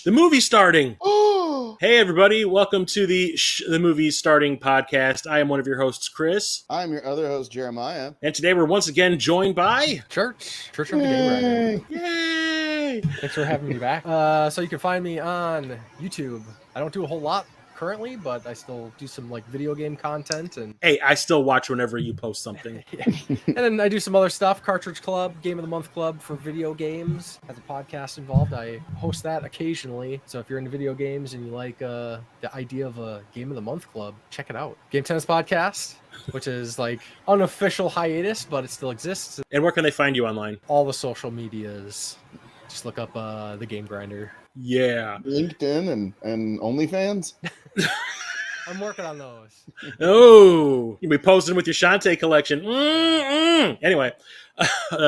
The movie's starting. Oh, Hey, everybody. Welcome to the Movie's Starting podcast. I am one of your hosts, Chris. I'm your other host, Jeremiah. And today we're once again joined by... Church of the Game Grinder. Yay! Thanks for having me back. So you can find me on YouTube. I don't do a whole lot currently, but I still do some like video game content and Hey, I still watch whenever you post something. and then I do some other stuff. Cartridge Club, Game of the Month Club for video games has a podcast involved. I host that occasionally. So if you're into video games and you like the idea of a Game of the Month Club, check it out. Game Tennis Podcast, which is like unofficial hiatus, but it still exists. And where can they find you online? All the social medias. Just look up the Game Grinder. Yeah. LinkedIn and OnlyFans. I'm working on those. Oh, you'll be posting with your Shantae collection. Anyway,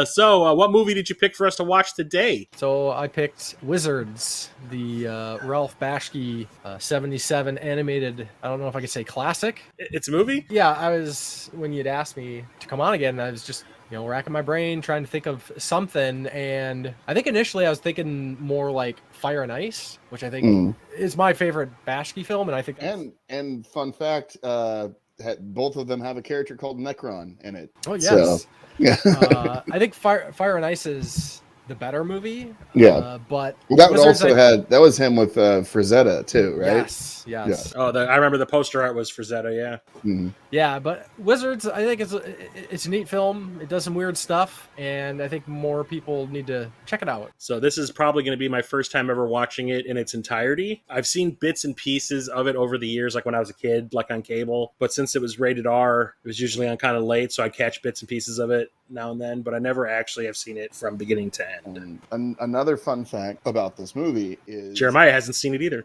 so what movie did you pick for us to watch today? So I picked Wizards, the Ralph Bakshi 77 animated, I don't know if I could say classic. It's a movie? Yeah, when you'd asked me to come on again, I was just, racking my brain, trying to think of something. And I think initially I was thinking more like Fire and Ice, which I think is my favorite Bakshi film. And I think and fun fact, both of them have a character called Necron in it. Oh, yes. So, yeah. I think Fire and Ice is the better movie. Yeah. But that Wizards, that was him with Frazetta too, right? Yes. Yeah. Oh, I remember the poster art was Frazetta, yeah. Mm-hmm. Yeah, but Wizards, I think it's a neat film. It does some weird stuff, and I think more people need to check it out. So this is probably going to be my first time ever watching it in its entirety. I've seen bits and pieces of it over the years, like when I was a kid, like on cable. But since it was rated R, it was usually on kind of late, so I'd catch bits and pieces of it now and then. But I never actually have seen it from beginning to end. And another fun fact about this movie is... Jeremiah hasn't seen it either.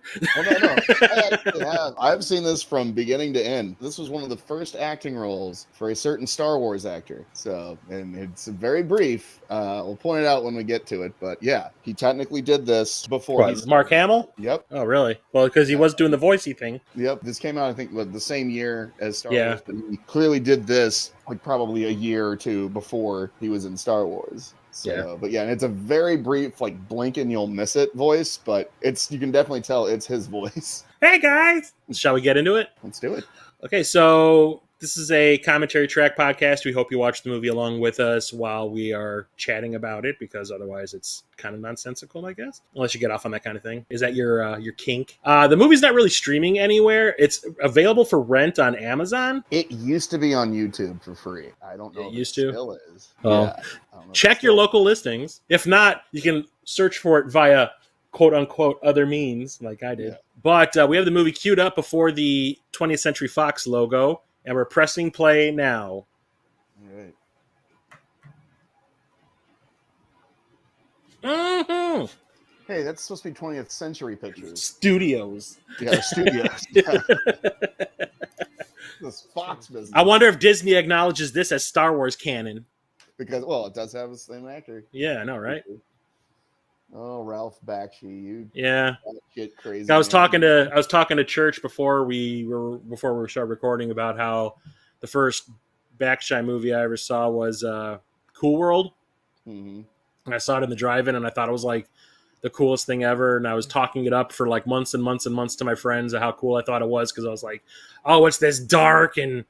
No. I've seen this from beginning to end. This was one of the first acting roles for a certain Star Wars actor. So, and it's very brief. We'll point it out when we get to it. But yeah, he technically did this before. Mark Hamill? Yep. Oh, really? Well, because he was doing the voicey thing. Yep. This came out, I think, the same year as Star Wars. But he clearly did this like probably a year or two before he was in Star Wars. So, yeah. But yeah, and it's a very brief, like blink and you'll miss it voice, but you can definitely tell it's his voice. Hey guys! Shall we get into it? Let's do it. Okay, so this is a commentary track podcast. We hope you watch the movie along with us while we are chatting about it, because otherwise it's kind of nonsensical, I guess. Unless you get off on that kind of thing. Is that your kink? The movie's not really streaming anywhere. It's available for rent on Amazon. It used to be on YouTube for free. I don't know. It still is. Oh. Yeah, check your local listings. If not, you can search for it via quote-unquote other means, like I did. Yeah. But we have the movie queued up before the 20th Century Fox logo, and we're pressing play now. All right. Mm-hmm. Hey, that's supposed to be 20th Century Pictures. Studios. Yeah, studios. Yeah. This Fox business. I wonder if Disney acknowledges this as Star Wars canon. Because, well, it does have the same actor. Yeah, I know, right? Oh, Ralph Bakshi, get crazy. I was talking to Church before we started recording about how the first Bakshi movie I ever saw was Cool World, and I saw it in the drive-in, and I thought it was like the coolest thing ever. And I was talking it up for like months and months and months to my friends of how cool I thought it was, because I was like, "Oh, it's this dark and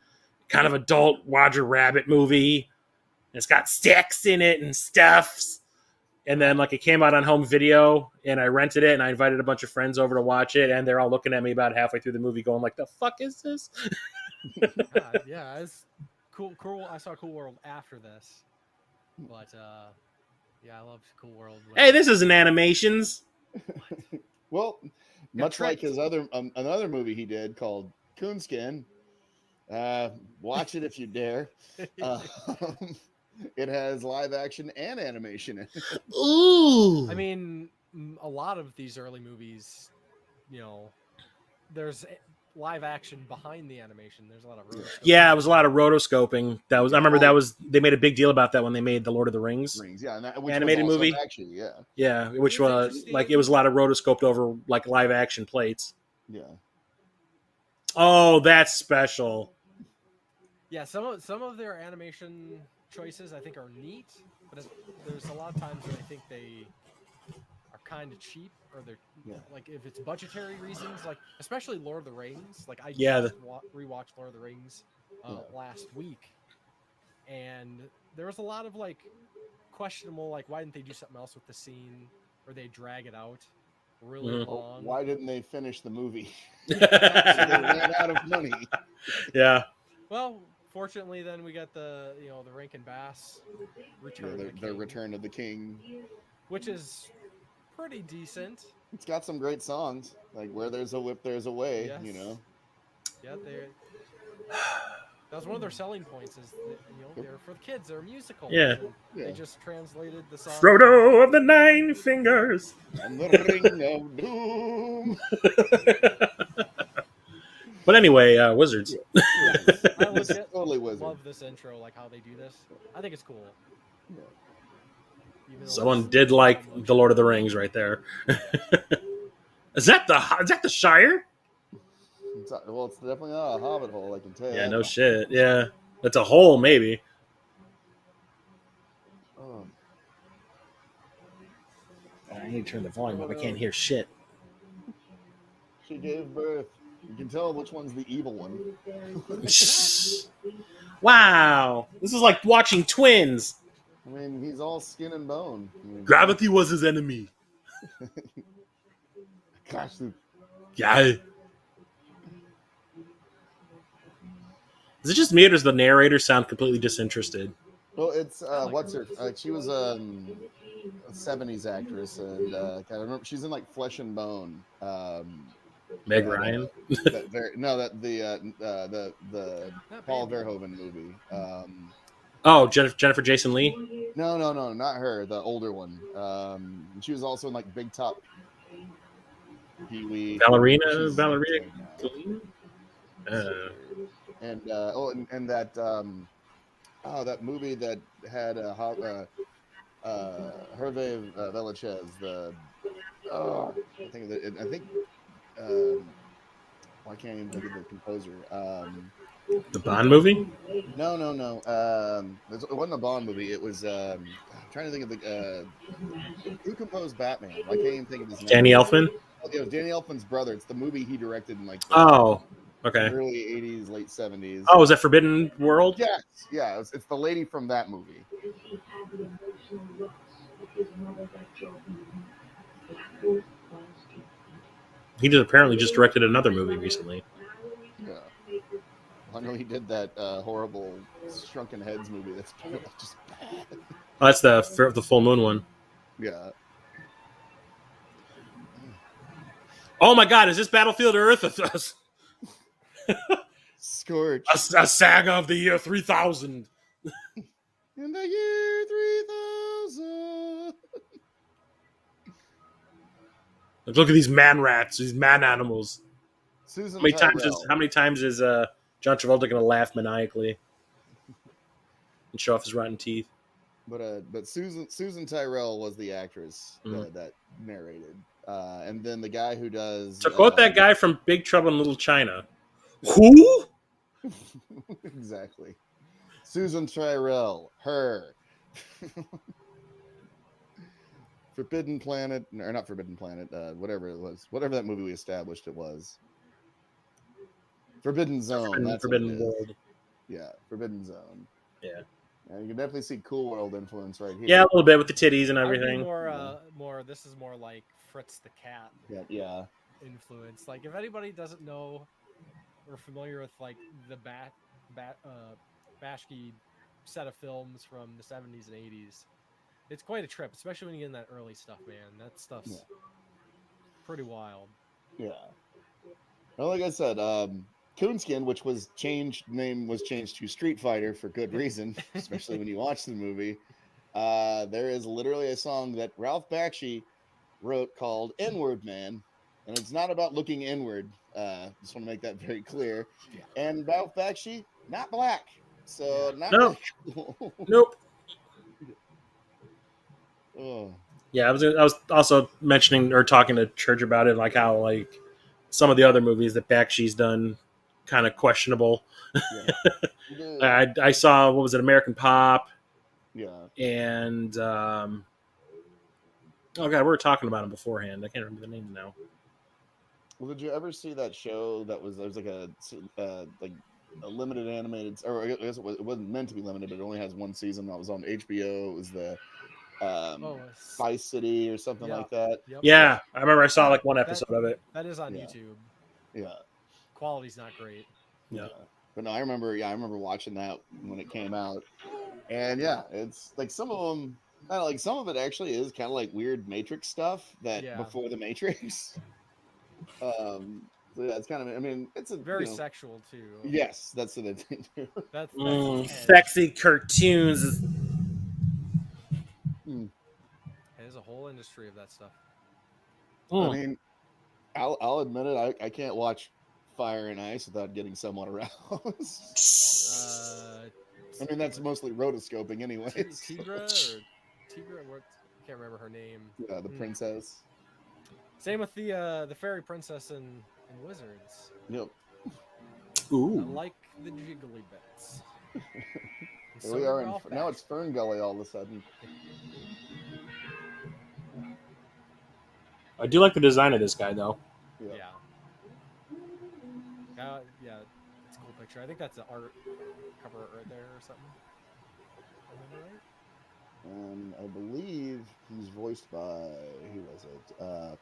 kind of adult Roger Rabbit movie. It's got sex in it and stuff." And then like it came out on home video, and I rented it, and I invited a bunch of friends over to watch it, and they're all looking at me about halfway through the movie going like, "The fuck is this?" Yeah, it's cool. I saw Cool World after this. But yeah, I loved Cool World. Hey, this isn't animations. Well, much like his another movie he did called Coonskin. Watch it if you dare. It has live action and animation in it. Ooh! I mean, a lot of these early movies, there's live action behind the animation. There's a lot of rotoscoping. Yeah, it was a lot of rotoscoping. I remember they made a big deal about that when they made the Lord of the Rings. Yeah, and animated movie. Actually, yeah. Yeah, which was like it was a lot of rotoscoped over like live action plates. Yeah. Oh, that's special. Yeah, some of their animation choices I think are neat, but there's a lot of times that I think they are kind of cheap, or they're Yeah. like if it's budgetary reasons, like especially Lord of the Rings. Like I Yeah, just rewatched Lord of the Rings last week, and there was a lot of like questionable, like why didn't they do something else with the scene, or they drag it out really long? Why didn't they finish the movie? Yeah, They ran out of money. Yeah. Well, fortunately, then we got the the Rankin Bass Return of the Their King, Return of the King, which is pretty decent. It's got some great songs, like "Where There's a Whip, There's a Way." Yes. Yeah, that was one of their selling points is that, they're for the kids, they're musicals. Yeah. They just translated the song. Frodo of the Nine Fingers. And the Ring of Doom. But anyway, Wizards. I legit Totally Wizards. love this intro, like how they do this. I think it's cool. Someone did like the Lord of the Rings right there. Is that the Shire? Well, it's definitely not a hobbit hole, I can tell you. Yeah, no shit. Yeah, that's a hole, maybe. I need to turn the volume up. I can't hear shit. She gave birth. You can tell which one's the evil one. Wow, this is like watching twins. I mean, he's all skin and bone. Gravity was his enemy. Gosh, yeah. Is it just me, or does the narrator sound completely disinterested? Well, it's what's her? She was a '70s actress, and I remember she's in like Flesh and Bone. Meg Ryan. The Paul Verhoeven movie. Jennifer Jason Leigh. No, not her. The older one. She was also in like Big Top. Pee-wee. Ballerina. And that that movie that had Hervé Villachez. I can't even think of the composer. The Bond movie? No. It wasn't a Bond movie. It was. I'm trying to think of the who composed Batman. I can't even think of his name. Danny Elfman. It was Danny Elfman's brother. It's the movie he directed in like. Okay. Early '80s, late '70s. Oh, is that Forbidden World? Yes, yeah. It's the lady from that movie. He apparently just directed another movie recently. Yeah. I know he did that horrible Shrunken Heads movie. That's just bad. Oh, that's the Full Moon one. Yeah. Oh my God! Is this Battlefield Earth? Scorch. A saga of the year 3000. In the year 3000. Look at these man rats, these man animals. Susan How many times is John Travolta going to laugh maniacally and show off his rotten teeth? But Susan Tyrrell was the actress that narrated, and then the guy who does. To quote that guy from Big Trouble in Little China, who? Exactly. Susan Tyrrell, her. Forbidden Planet, or not Forbidden Planet, whatever it was, whatever that movie we established it was. Forbidden Zone. Forbidden World. Yeah, Forbidden Zone. Yeah. And you can definitely see Cool World influence right here. Yeah, a little bit with the titties and everything. More. This is more like Fritz the Cat. Yeah. Influence. Like if anybody doesn't know or familiar with like the Bashki set of films from the 70s and 80s, it's quite a trip, especially when you get in that early stuff, man. That stuff's pretty wild. Yeah. Well, like I said, Coonskin, which was changed to Street Fighter for good reason, especially when you watch the movie. There is literally a song that Ralph Bakshi wrote called N-Word Man, and it's not about looking inward. Just want to make that very clear. Yeah. And Ralph Bakshi, not black, so not really cool. Nope. Oh. Yeah, I was also mentioning or talking to Church about it, like how like some of the other movies that Bakshi's done kind of questionable. Yeah. I saw, what was it, American Pop? Yeah. And Oh god, we were talking about him beforehand. I can't remember the name now. Well, did you ever see that show that was like a limited animated, or I guess it wasn't meant to be limited, but it only has one season. That was on HBO. It was the Spice City or something like that. Yep. Yeah, I remember I saw like one episode of it. That is on YouTube. Yeah, quality's not great. Yeah, but no, I remember watching that when it came out, and yeah, it's like some of them. Like some of it actually is kind of like weird Matrix stuff that before the Matrix. So yeah, it's kind of. I mean, it's a very sexual too. Yes, that's the thing too. That's sexy cartoons. There's a whole industry of that stuff. I mean, I'll admit it. I can't watch Fire and Ice without getting somewhat aroused. I mean, that's mostly rotoscoping, anyways. Tigra, what? I can't remember her name. Yeah, the princess. Same with the fairy princess in Wizards. Yep. Ooh. I like the jiggly bits. Here we are now it's Fern Gully all of a sudden. I do like the design of this guy, though. Yeah. Yeah, it's a cool picture. I think that's the art cover right there or something. Right? I believe he's voiced by who was it?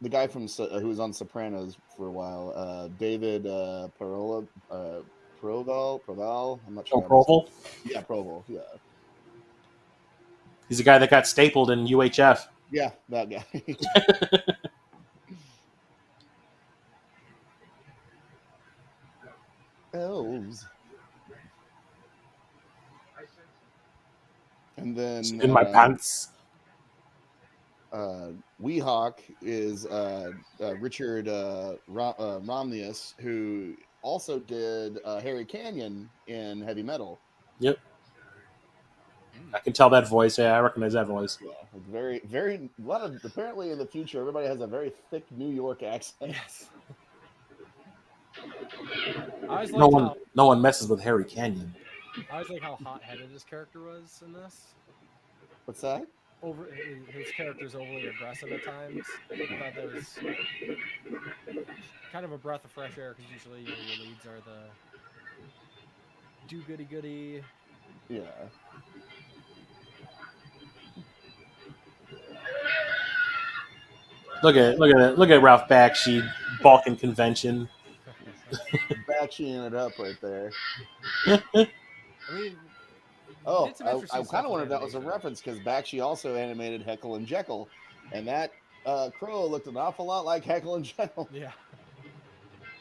The guy from who was on Sopranos for a while, David Proval. I'm not sure. Proval. Yeah, Proval. Yeah. He's the guy that got stapled in UHF. Yeah, that guy. Elves. And then in my pants. Weehawk is Richard Romanus, who also did Harry Canyon in Heavy Metal. Yep. I can tell that voice. Yeah, I recognize that voice. Yeah, very, very. A lot of apparently in the future, everybody has a very thick New York accent. Yes. No one messes with Harry Canyon. I always like how hot-headed his character was in this. What's that? His character's overly aggressive at times. I thought that was kind of a breath of fresh air because usually your leads are the do-goody-goody. Yeah. Look at Ralph Bakshi, Balkan Convention. Bakshi it up right there. I mean, I kind of wondered if that was a reference because Bakshi also animated Heckle and Jekyll, and that crow looked an awful lot like Heckle and Jekyll. Yeah.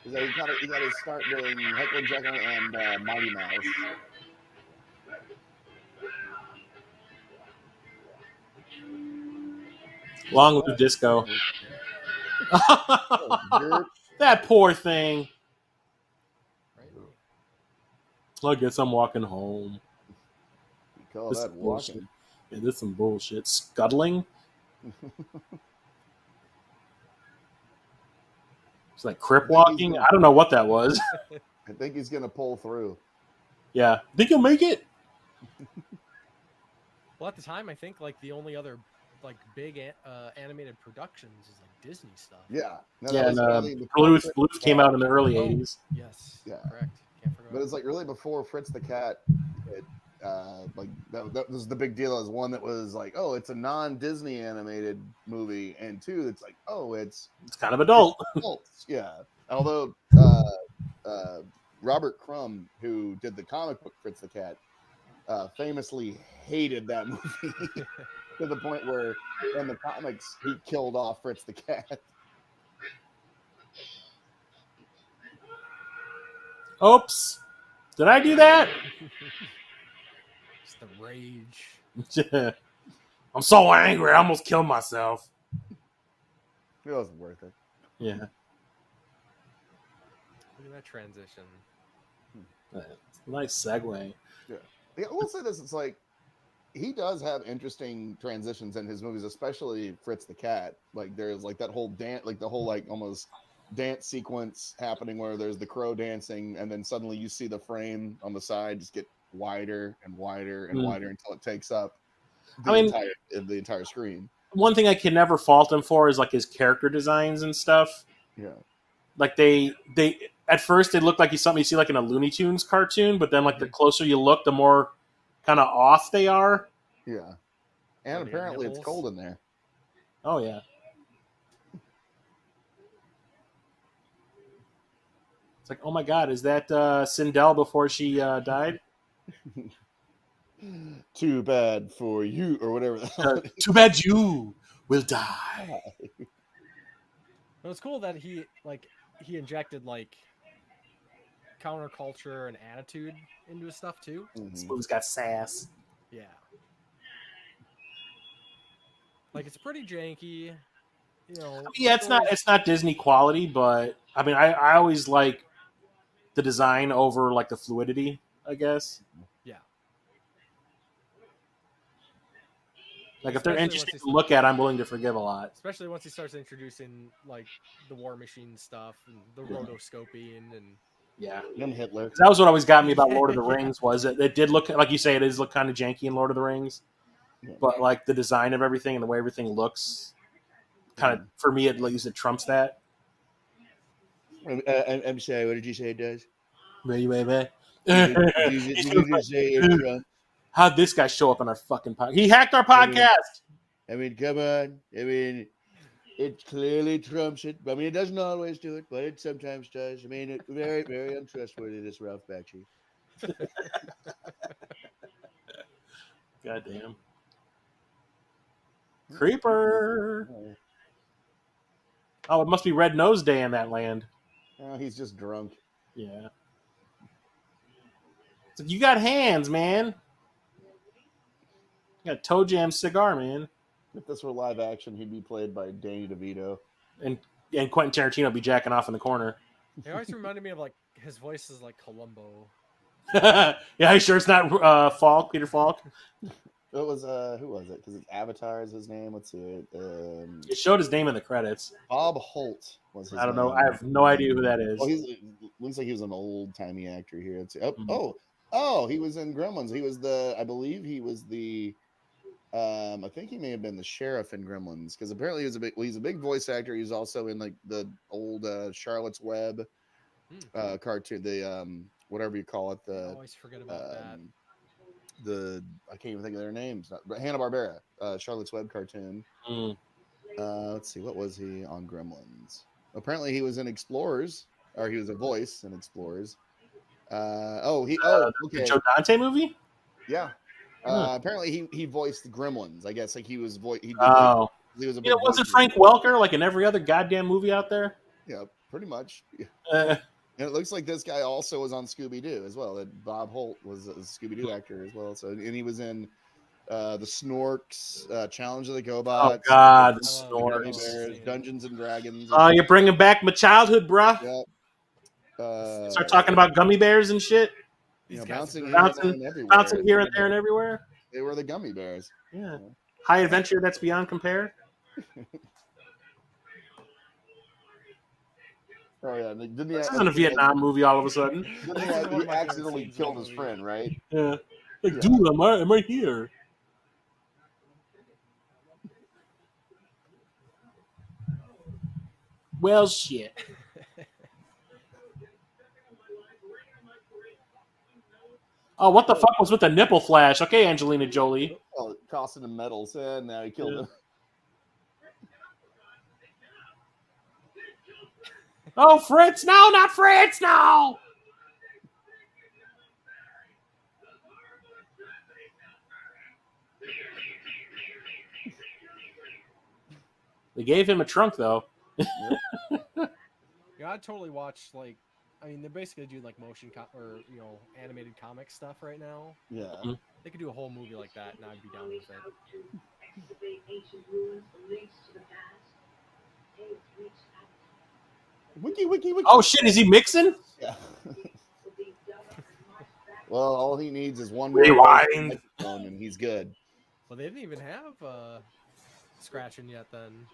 He got to start doing Heckle and Jekyll and Mighty Mouse. Long live disco. That poor thing. I guess I'm walking home. You call that walking? Yeah, this is some bullshit. Scuttling? It's like crip walking? I don't know what that was. I think he's going to pull through. Yeah. Think he'll make it? Well, at the time, I think like the only other like big animated productions is like Disney stuff. Yeah. No, yeah, and Bluth came out in the early 80s. Yes. Yeah. Correct. Can't forget. But it's like really before Fritz the Cat. Like that was the big deal. As one that was like, oh, it's a non-Disney animated movie, and two, it's like, oh, it's kind of adult. Yeah. Although Robert Crumb, who did the comic book Fritz the Cat, famously hated that movie to the point where in the comics he killed off Fritz the Cat. Oops. Did I do that? It's the rage. I'm so angry. I almost killed myself. It wasn't worth it. Yeah. Look at that transition. Nice segue. Yeah. I will say this. It's like he does have interesting transitions in his movies, especially Fritz the Cat. Like there's like that whole dance, like the whole like almost dance sequence happening where there's the crow dancing, and then suddenly you see the frame on the side just get wider and wider and wider until it takes up. the entire screen. One thing I can never fault him for is like his character designs and stuff. Yeah. Like they at first they look like he's something you see like in a Looney Tunes cartoon, but then like the closer you look, the more kind of off they are. Yeah. And apparently it's cold in there. Oh yeah. It's like, oh my god, is that Sindel before she died? Too bad for you, or whatever. Too bad you will die. But it's cool that he injected like counterculture and attitude into his stuff too. This movie's got sass. Yeah. Like it's pretty janky. Yeah, it's not Disney quality, but I mean, I always like the design over like the fluidity, I guess. Yeah. Like if they're interesting to look at, I'm willing to forgive a lot. Especially once he starts introducing like the War Machine stuff and the rotoscoping and and Hitler. That was what always got me about Lord of the Rings was it did look like you say it is look kind of janky in Lord of the Rings, but like the design of everything and the way everything looks, kind of for me at least it trumps that. I'm sorry. What did you say it does? Wait. Did you just say it Trump? How'd this guy show up on our fucking podcast? He hacked our podcast. I mean, come on. I mean, it clearly trumps it. I mean, it doesn't always do it, but it sometimes does. I mean, it's very, very untrustworthy, this Ralph Bakshi. Goddamn. Creeper. Oh, it must be Red Nose Day in that land. Oh, he's just drunk. Yeah. So you got hands, man. You got a Toe Jam cigar, man. If this were live action, he'd be played by Danny DeVito. And Quentin Tarantino would be jacking off in the corner. He always reminded me of like his voice is like Columbo. Yeah, you sure it's not Falk, Peter Falk? It was who was it? Because it's Avatar is his name. Let's see it. It showed his name in the credits. Bob Holt was his name. I don't know. I have no idea who that is. Well, looks like he was an old timey actor here. He was in Gremlins. He was I believe he was the. I think he may have been the sheriff in Gremlins because apparently he's a big voice actor. He's also in like the old Charlotte's Web cartoon, the whatever you call it. I always forget about that. I can't even think of their names. Hanna-Barbera, Charlotte's Web cartoon. Let's see, what was he on Gremlins? Apparently he was in Explorers, or he was a voice in Explorers. Okay. The Joe Dante movie? Yeah. Apparently he voiced the Gremlins. I guess like he was he was wasn't Frank Welker like in every other goddamn movie out there? Yeah, pretty much. And it looks like this guy also was on Scooby-Doo as well. That Bob Holt was a Scooby-Doo actor as well. So, and he was in the Snorks, Challenge of the GoBots. Oh God, the Snorks, Bears, Dungeons and Dragons. Oh, you're bringing back my childhood, bruh. Yeah. Start talking about gummy bears and shit. Bouncing here and there and everywhere. They were the gummy bears. Yeah. High adventure that's beyond compare. Oh yeah, this isn't a Vietnam movie. All of a sudden, he accidentally killed his friend, right? Yeah, like, dude, am I here? Well, shit. Oh, what the fuck was with the nipple flash? Okay, Angelina Jolie. Oh, costing him medals, and now he killed him. Oh, Fritz! No, not Fritz! No! They gave him a trunk, though. Yeah, I'd totally watch they basically do like motion animated comic stuff right now. Yeah, they could do a whole movie like that, and I'd be down with it. Wiki. Oh shit! Is he mixing? Yeah. Well, all he needs is one rewind, and he's good. Well, they didn't even have scratching yet. Then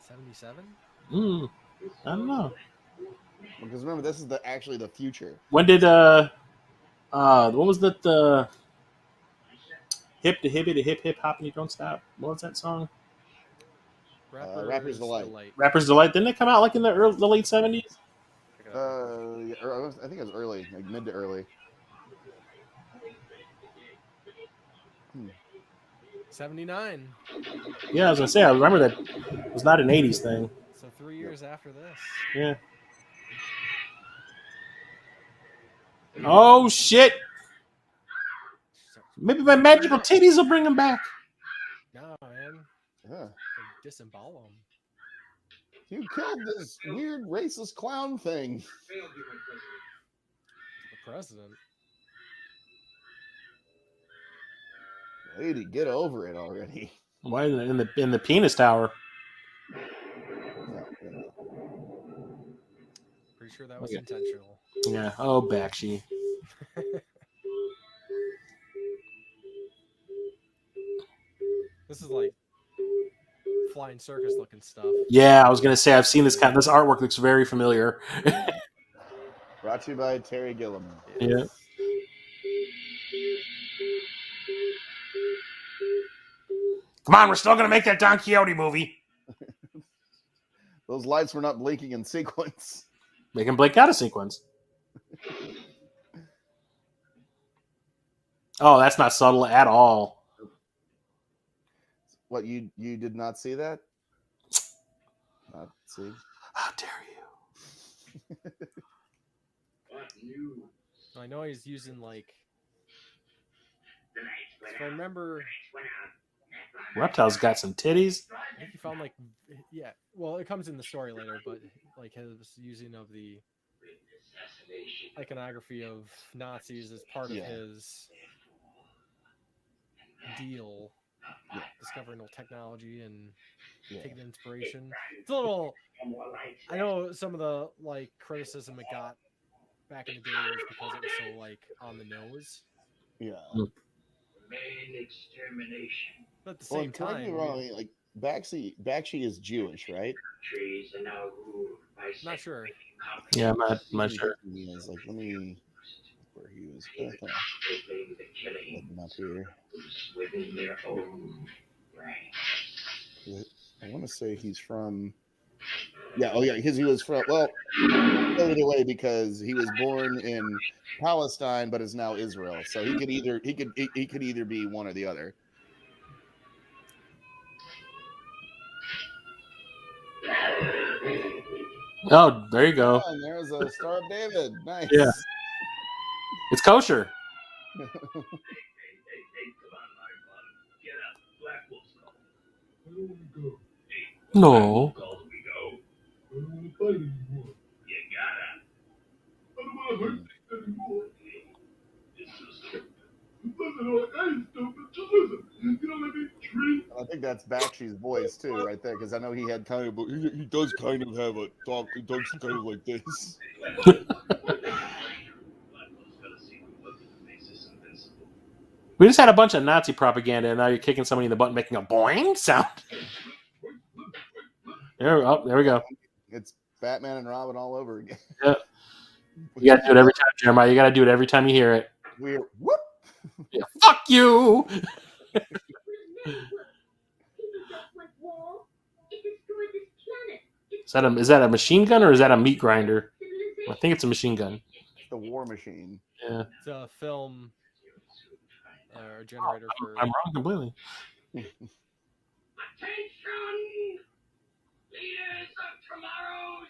77. I don't know. Because remember, this is actually the future. When did what was that Hip to hippie to hip hip hop and you don't stop. What was that song? Rapper's Delight. Rapper's Delight. Didn't it come out like in the late 70s? I think it was early, like mid to early. 79. Yeah, I was gonna say. I remember that it was not an 80s thing. So 3 years after this. Yeah. Oh shit! Maybe my magical titties will bring him back. No, man. Yeah. Disembowel him. You killed this weird racist clown thing. The president. Lady, get over it already. Why in the penis tower? Pretty sure that was intentional. Yeah. Oh, Bakshi. This is like flying circus looking stuff. Yeah, I was gonna say I've seen this this artwork looks very familiar. Brought to you by Terry Gilliam. Yeah. Come on, we're still gonna make that Don Quixote movie. Those lights were not blinking in sequence. Make him blink out of sequence. Oh, that's not subtle at all. What, you did not see that? Not see? How dare you? I know he's using like. If I remember. Reptile's got some titties. I think he found like, yeah. Well, it comes in the story later, but like his using of the iconography of Nazis as part of his deal, discovering old technology and taking inspiration. It's a little. I know some of the like criticism it got back in the day was because it was so like on the nose. Yeah. Main extermination. But at the same time, correct me wrong, like Bakshi is Jewish, right? Trees are now ruled by not sure. Yeah, I'm not sure. Is like, let me where he was. Up here. Within their own ranks. I want to say he's from. Yeah, because he was from. Well, either way, because he was born in Palestine, but is now Israel. So he could either be one or the other. Oh, there you go. Oh, and there's a Star of David. Nice. Yeah. It's kosher. Hey, come on, my bottom. Get up. Black Wolf's call. Where do we go? Hey, No. calls we go. I don't want to fight anymore. You gotta. I don't want to hurt things anymore. It's so stupid. Listen, I ain't stupid. Just listen. You know what I mean? Tree. I think that's Bakshi's voice too, right there, because I know he had kind of. He does kind of have a talk. He talks kind of like this. We just had a bunch of Nazi propaganda, and now you're kicking somebody in the butt and making a boing sound. There we go. It's Batman and Robin all over again. Yeah. You got to do it every time, Jeremiah. You got to do it every time you hear it. We're whoop. Yeah, fuck you. Is that a machine gun or is that a meat grinder? I think it's a machine gun. The War Machine. Yeah. It's a film generator for. I'm wrong completely. Attention! Leaders of tomorrow's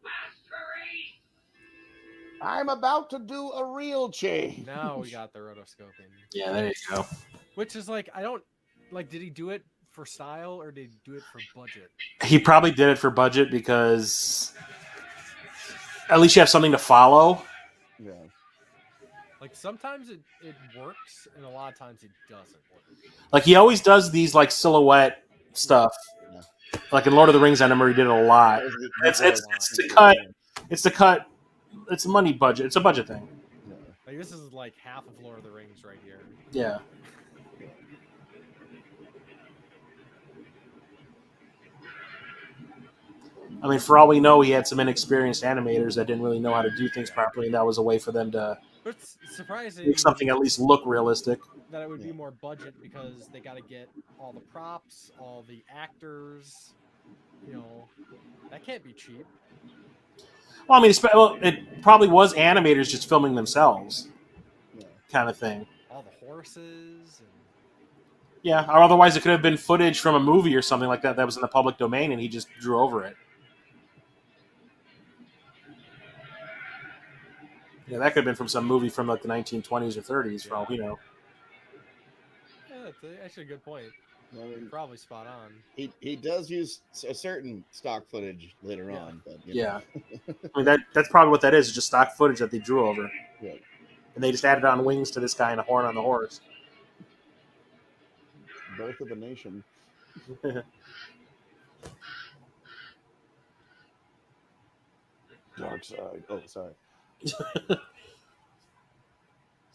master race! I'm about to do a real change. Now we got the rotoscoping. Yeah, there you go. Which is like, I don't like. Did he do it for style or did he do it for budget? He probably did it for budget because at least you have something to follow. Yeah. Like sometimes it works and a lot of times it doesn't work. Like he always does these like silhouette stuff. Yeah. Like in Lord of the Rings, I remember he did it a lot. It's to cut. It's to cut. It's a money budget. It's a budget thing. Yeah. Like this is like half of Lord of the Rings right here. Yeah. I mean, for all we know, he had some inexperienced animators that didn't really know how to do things properly, and that was a way for them to But it's surprising. make something at least look realistic. that it would be more budget because they got to get all the props, all the actors. That can't be cheap. Well, I mean, it probably was animators just filming themselves, kind of thing. All the horses and. Yeah, or otherwise it could have been footage from a movie or something like that was in the public domain, and he just drew over it. Yeah, that could have been from some movie from like the 1920s or 30s, for all we know. Yeah, that's actually a good point. You're probably spot on. He does use a certain stock footage later on, but I mean that's probably what that is, just stock footage that they drew over. Yeah. And they just added on wings to this guy and a horn on the horse. Birth of a nation. Dark side. Oh, sorry. It's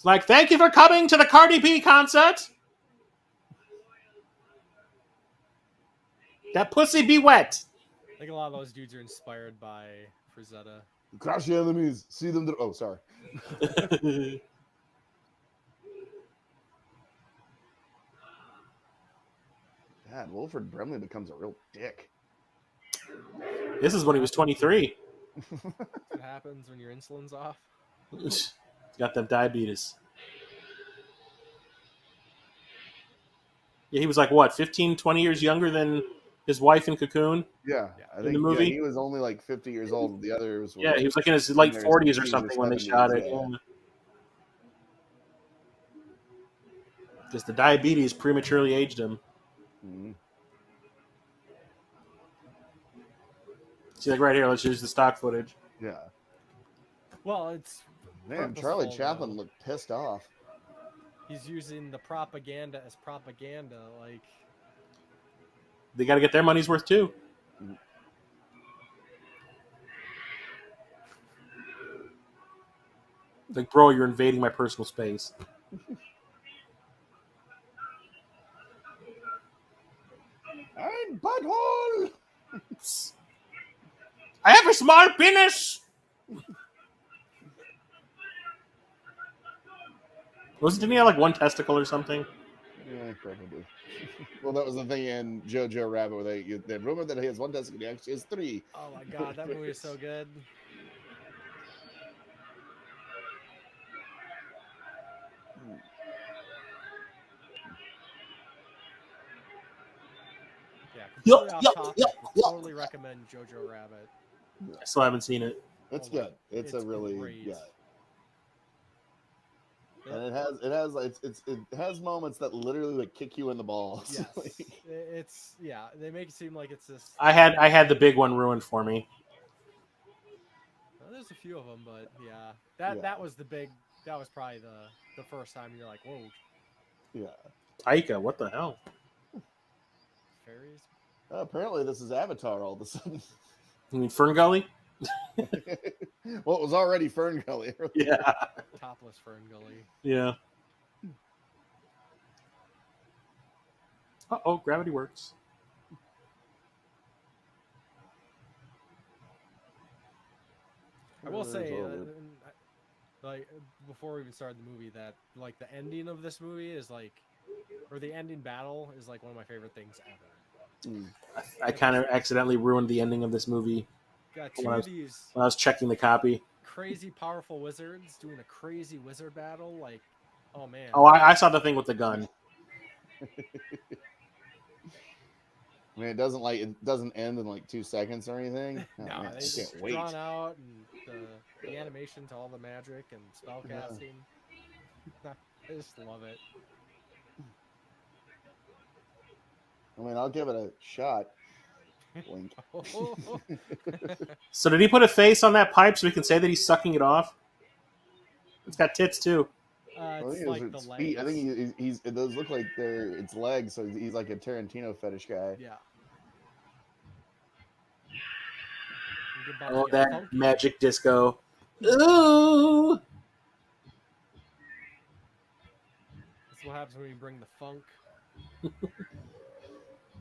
like, thank you for coming to the Cardi B concert. That pussy be wet. I think a lot of those dudes are inspired by Frazetta. Crush the enemies. See them. Oh, sorry. God, Wilford Brimley becomes a real dick. This is when he was 23. What happens when your insulin's off? He's got them diabetes. Yeah, he was like, what, 15, 20 years younger than his wife in Cocoon? Yeah, I think the movie? he was only like 50 years old. The others were, he was like in his late 40s or something when they shot it. Because the diabetes prematurely aged him. Mm-hmm. See, like right here, let's use the stock footage. Yeah. Well, it's... Man, Charlie Chaplin looked pissed off. He's using the propaganda as propaganda, like... They got to get their money's worth, too. Mm-hmm. Like, bro, you're invading my personal space. I'm butthole! I have a small penis! Didn't he have like one testicle or something? Yeah, probably. Well, that was the thing in Jojo Rabbit where they rumored that he has one testicle, he actually has 3. Oh my god, that movie is so good. Yeah, completely off topic. Totally recommend Jojo Rabbit. I still haven't seen it. It's good. It's a really great. And it has moments that literally like kick you in the balls. Yes. They make it seem like it's this. I had the big one ruined for me. Well, there's a few of them, but that was the big. That was probably the first time you're like, whoa. Yeah. Taika, what the hell? Fairies. Apparently, this is Avatar all of a sudden. You mean Fern Gully? Well, it was already Fern Gully. Yeah. Topless Fern Gully. Yeah. Uh-oh, gravity works. I will say, like, before we even started the movie, that, like, the ending of this movie is, like, or the ending battle is, like, one of my favorite things ever. I kind of accidentally ruined the ending of this movie Got when I these was checking the copy. crazy powerful wizards doing a crazy wizard battle. Like, oh man. Oh, I saw the thing with the gun. I mean, it doesn't end in like 2 seconds or anything. No, man, it's just drawn out, and the animation to all the magic and spell casting. Yeah. I just love it. I mean, I'll give it a shot. Blink. So did he put a face on that pipe so we can say that he's sucking it off? It's got tits too. It's like the legs. I think it does look like it's legs, so he's like a Tarantino fetish guy. Yeah. Oh, that magic disco. Ooh. That's what happens when you bring the funk.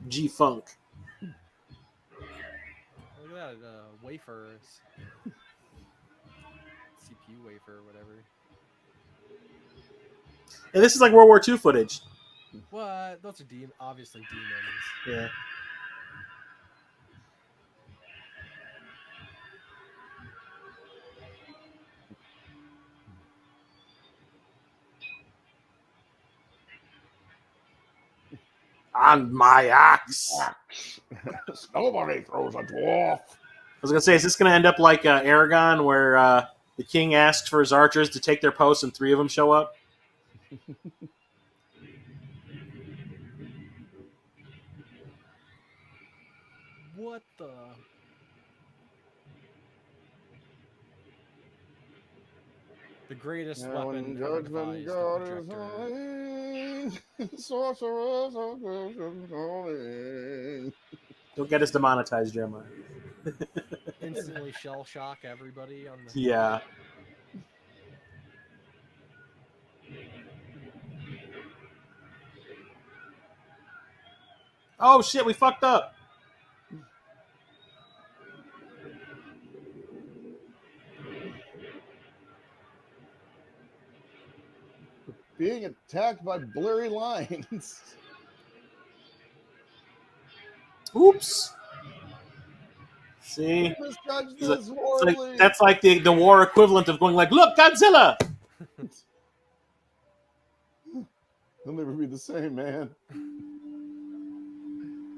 G-Funk. Look at that wafers. CPU wafer or whatever. And this is like World War II footage. What? Those are obviously demons. Yeah. On my axe. Nobody throws a dwarf. I was gonna say, is this gonna end up like Aragon, where the king asks for his archers to take their posts and 3 of them show up? What the? The greatest weapon ever devised, the projector. Sorcerers of calling. Don't get us demonetized, Jeremiah. Instantly shell shock everybody on the. Yeah. Oh shit, we fucked up. Being attacked by blurry lines. Oops. See? Misjudged this horribly. That's like the war equivalent of going like, look, Godzilla! They'll never be the same, man.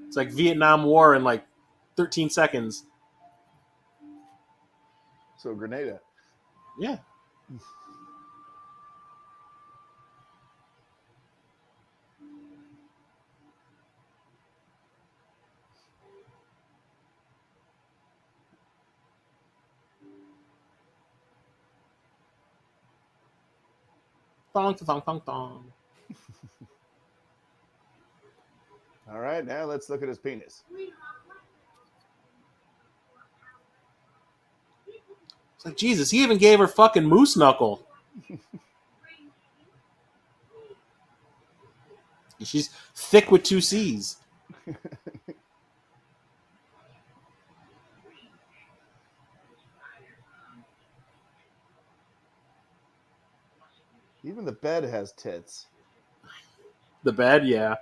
It's like Vietnam War in like 13 seconds. So Grenada. Yeah. Thong, thong, thong, thong. All right, now let's look at his penis. It's like, Jesus, he even gave her fucking moose knuckle. She's thick with 2 C's. Even the bed has tits. The bed, yeah.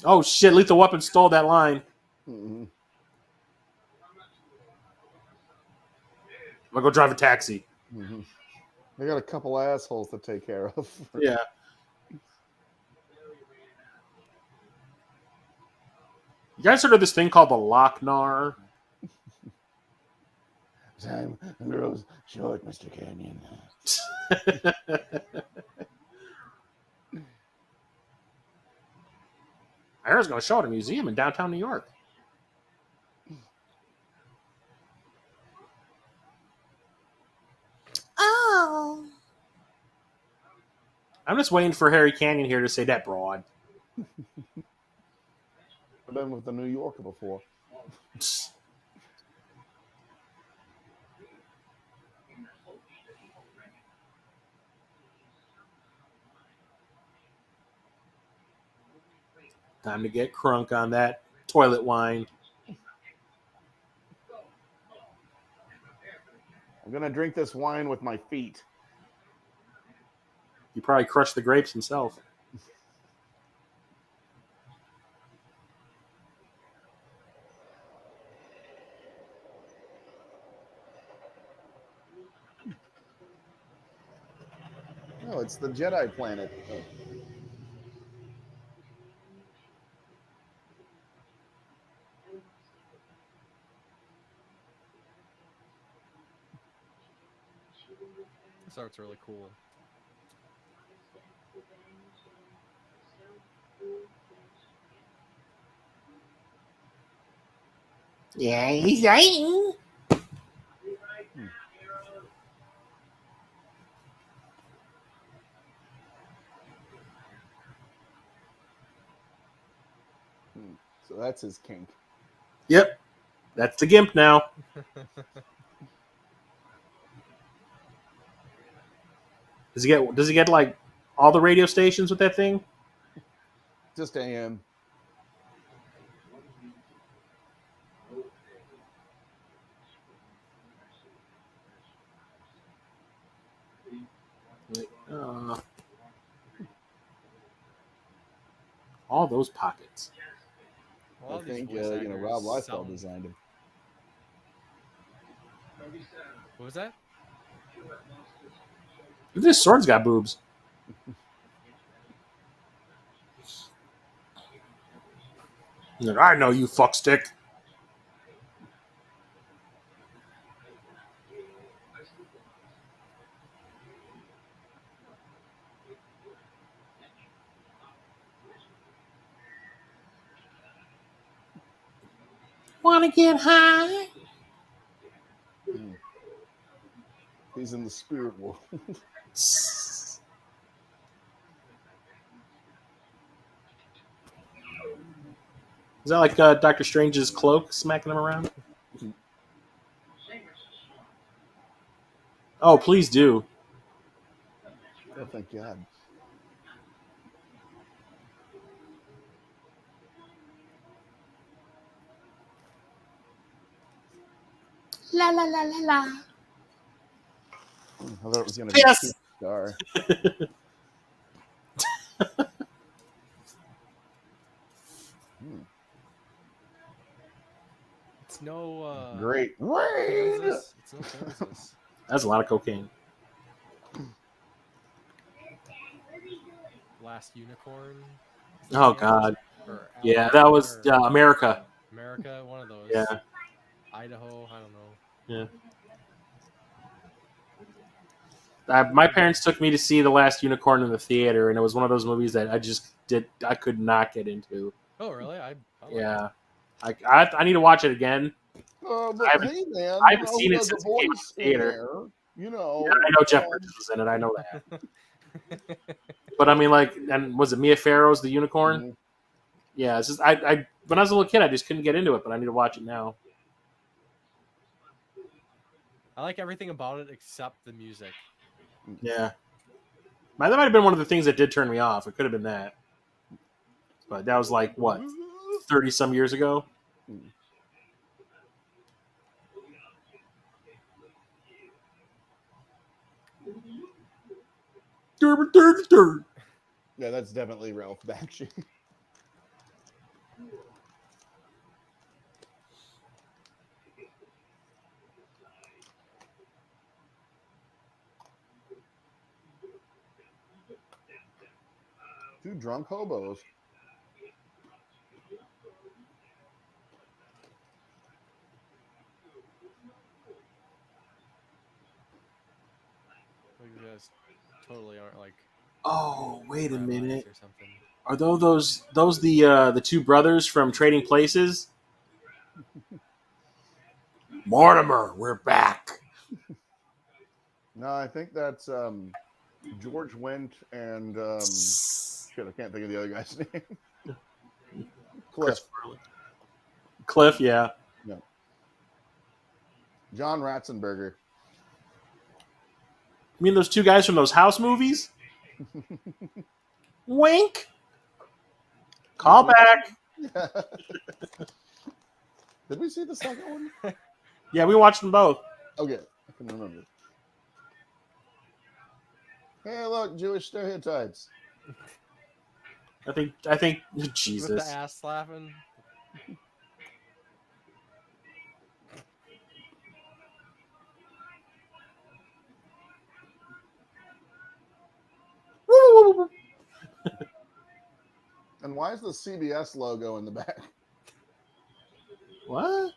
Oh shit, Lethal Weapon stole that line. Mm-hmm. I'm gonna go drive a taxi. Mm-hmm. They got a couple assholes to take care of. Yeah. You guys heard of this thing called the Lochnar? Time grows short, Mr. Canyon. I heard it's going to show at a museum in downtown New York. Oh. I'm just waiting for Harry Canyon here to say that broad. I've been with the New Yorker before. Time to get crunk on that toilet wine. I'm going to drink this wine with my feet. He probably crushed the grapes himself. No, it's the Jedi planet. Oh. This art's really cool. Yeah, he's right. So that's his kink. Yep. That's the gimp now. Does he get like all the radio stations with that thing? Just AM. All those pockets. All I these think voice actors Rob Liefeld sound- designed him. What was that? This sword's got boobs. He's like, I know you fuckstick. Wanna get high? He's in the spirit world. Is that like Doctor Strange's cloak smacking him around? Oh, please do. Oh, thank God. La la la la la. I thought it was going to be Yes. Star. It's no Great rain. Kansas. It's no Kansas. That's a lot of cocaine. Last Unicorn. Oh, Kansas? God. Or Yeah, Alabama, that was or America. America. One of those. Yeah. Idaho. I don't know. Yeah. My parents took me to see The Last Unicorn in the theater, and it was one of those movies that I could not get into. Oh, really? I like Yeah. I need to watch it again. But I haven't- hey, man, I haven't seen it does since the it came voice out in the in theater. there? You know. Yeah, I know Jeff Bridges was in it. I know that. But I mean, like, and was it Mia Farrow's the unicorn? Mhm. Yeah. It's just I when I was a little kid, I just couldn't get into it, but I need to watch it now. I like everything about it except the music. Yeah. That might have been one of the things that did turn me off. It could have been that. But that was like, what, 30-some years ago? Yeah, that's definitely Ralph Bakshi. Two drunk hobos. You guys totally aren't like Oh, wait a rabbis minute. or something. Are those the two brothers from Trading Places? Mortimer, we're back. No, I think that's George Wendt and shit, I can't think of the other guy's name. Cliff, yeah. No. John Ratzenberger. You mean those two guys from those House movies? Wink. Call back. Did we see the second one? Yeah, we watched them both. Okay, I can remember. Hey, look, Jewish stereotypes. I think With Jesus. the ass slapping. And why is the CBS logo in the back? What?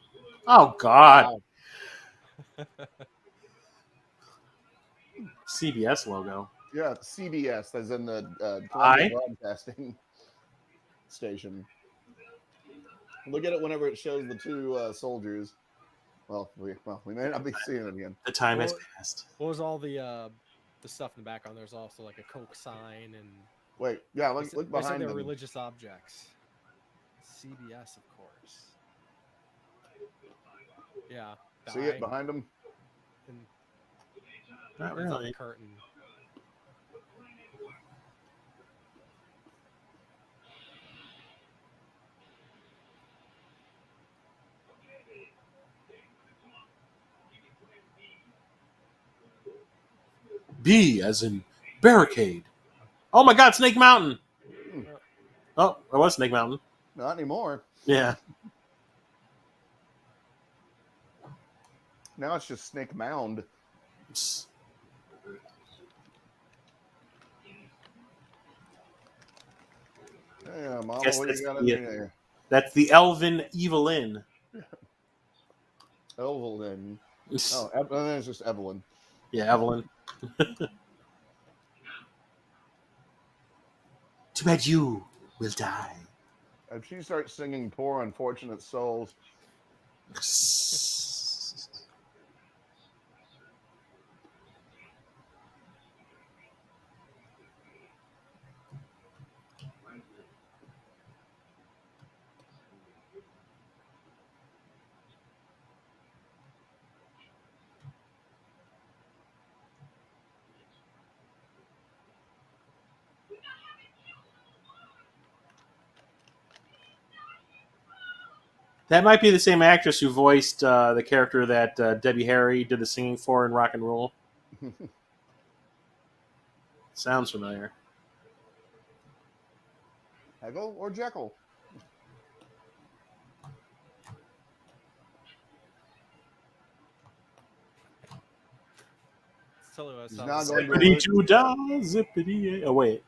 Oh God. Wow. CBS logo. Yeah, CBS, as in the Aye. Columbia Broadcasting Station. Look at it whenever it shows the two soldiers. Well, we may not be seeing it again. The time has Well, passed. What was all the stuff in the background? There's also like a Coke sign and Wait, yeah, look they said behind they're them. religious objects. CBS, of course. Yeah. the See it eye behind them? and Not it's on the really. curtain. B as in barricade. Oh my God, Snake Mountain. Oh, it was Snake Mountain. Not anymore. Yeah. Now it's just Snake Mound. Yeah, Mama, Guess what that's you got in there? That's the Elven Evelyn. Evelyn. Oh, then it's just Evelyn. Yeah, Evelyn. Too bad you will die. If she starts singing "Poor Unfortunate Souls," That might be the same actress who voiced the character that Debbie Harry did the singing for in Rock and Roll. Sounds familiar. Hegel or Jekyll? Tell you what, He's not going to Zippity doo dah, zippity. Oh wait.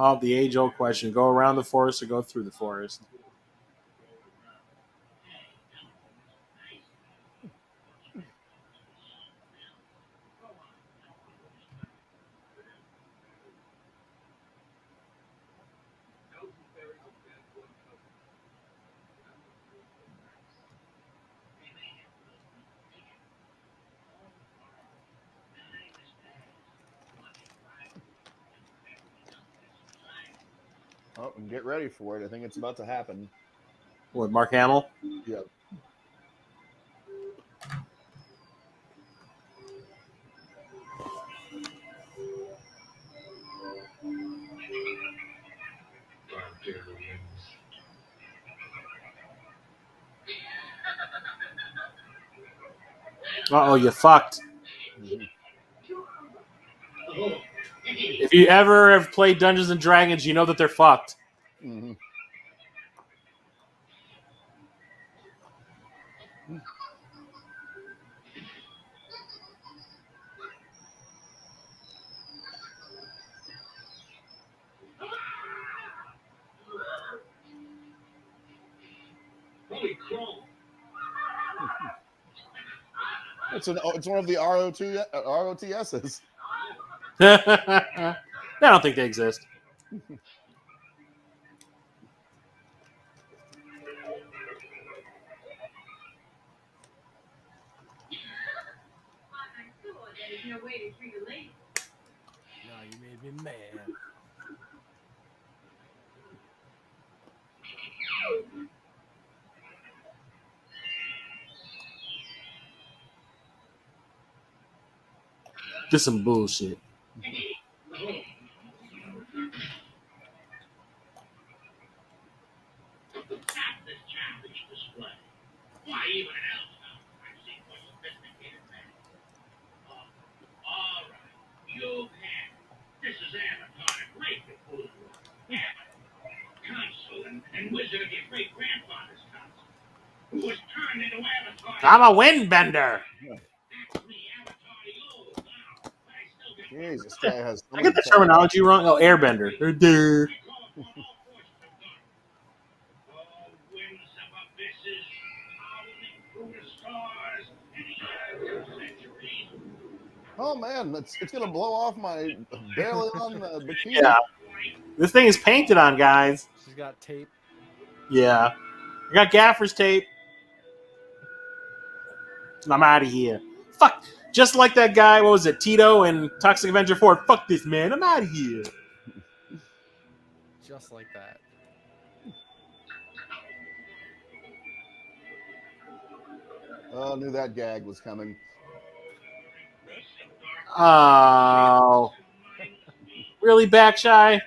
Oh, the age-old question: go around the forest or go through the forest? Oh, and get ready for it. I think it's about to happen. What, Mark Hamill? Yeah. Uh oh, you fucked. Mm-hmm. If you ever have played Dungeons and Dragons, you know that they're fucked. Mm-hmm. Holy crap. It's one of the ROTSs. I don't think they exist. No, you made me mad. Just some bullshit. Why even an elf now? I've seen more sophisticated men. All right, you can. This is Avatar, a great big fool. Council and wizard of your great grandfather's council, who was turned into Avatar. I'm a windbender. That's me, Avatar the old now. But I still get Jeez, this guy has so I many get the terminology wrong. Oh, airbender. There. I call upon all forces of God. All winds of abysses, howling through the stars, and the earth of centuries. Oh man, it's gonna blow off my barely on the bikini. Yeah. This thing is painted on, guys. She's got tape. Yeah. I got gaffer's tape. I'm out of here. Fuck. Just like that guy, what was it, Tito in Toxic Avenger 4. Fuck this, man. I'm out of here. Just like that. Oh, I knew that gag was coming. Oh. Really, Backshy?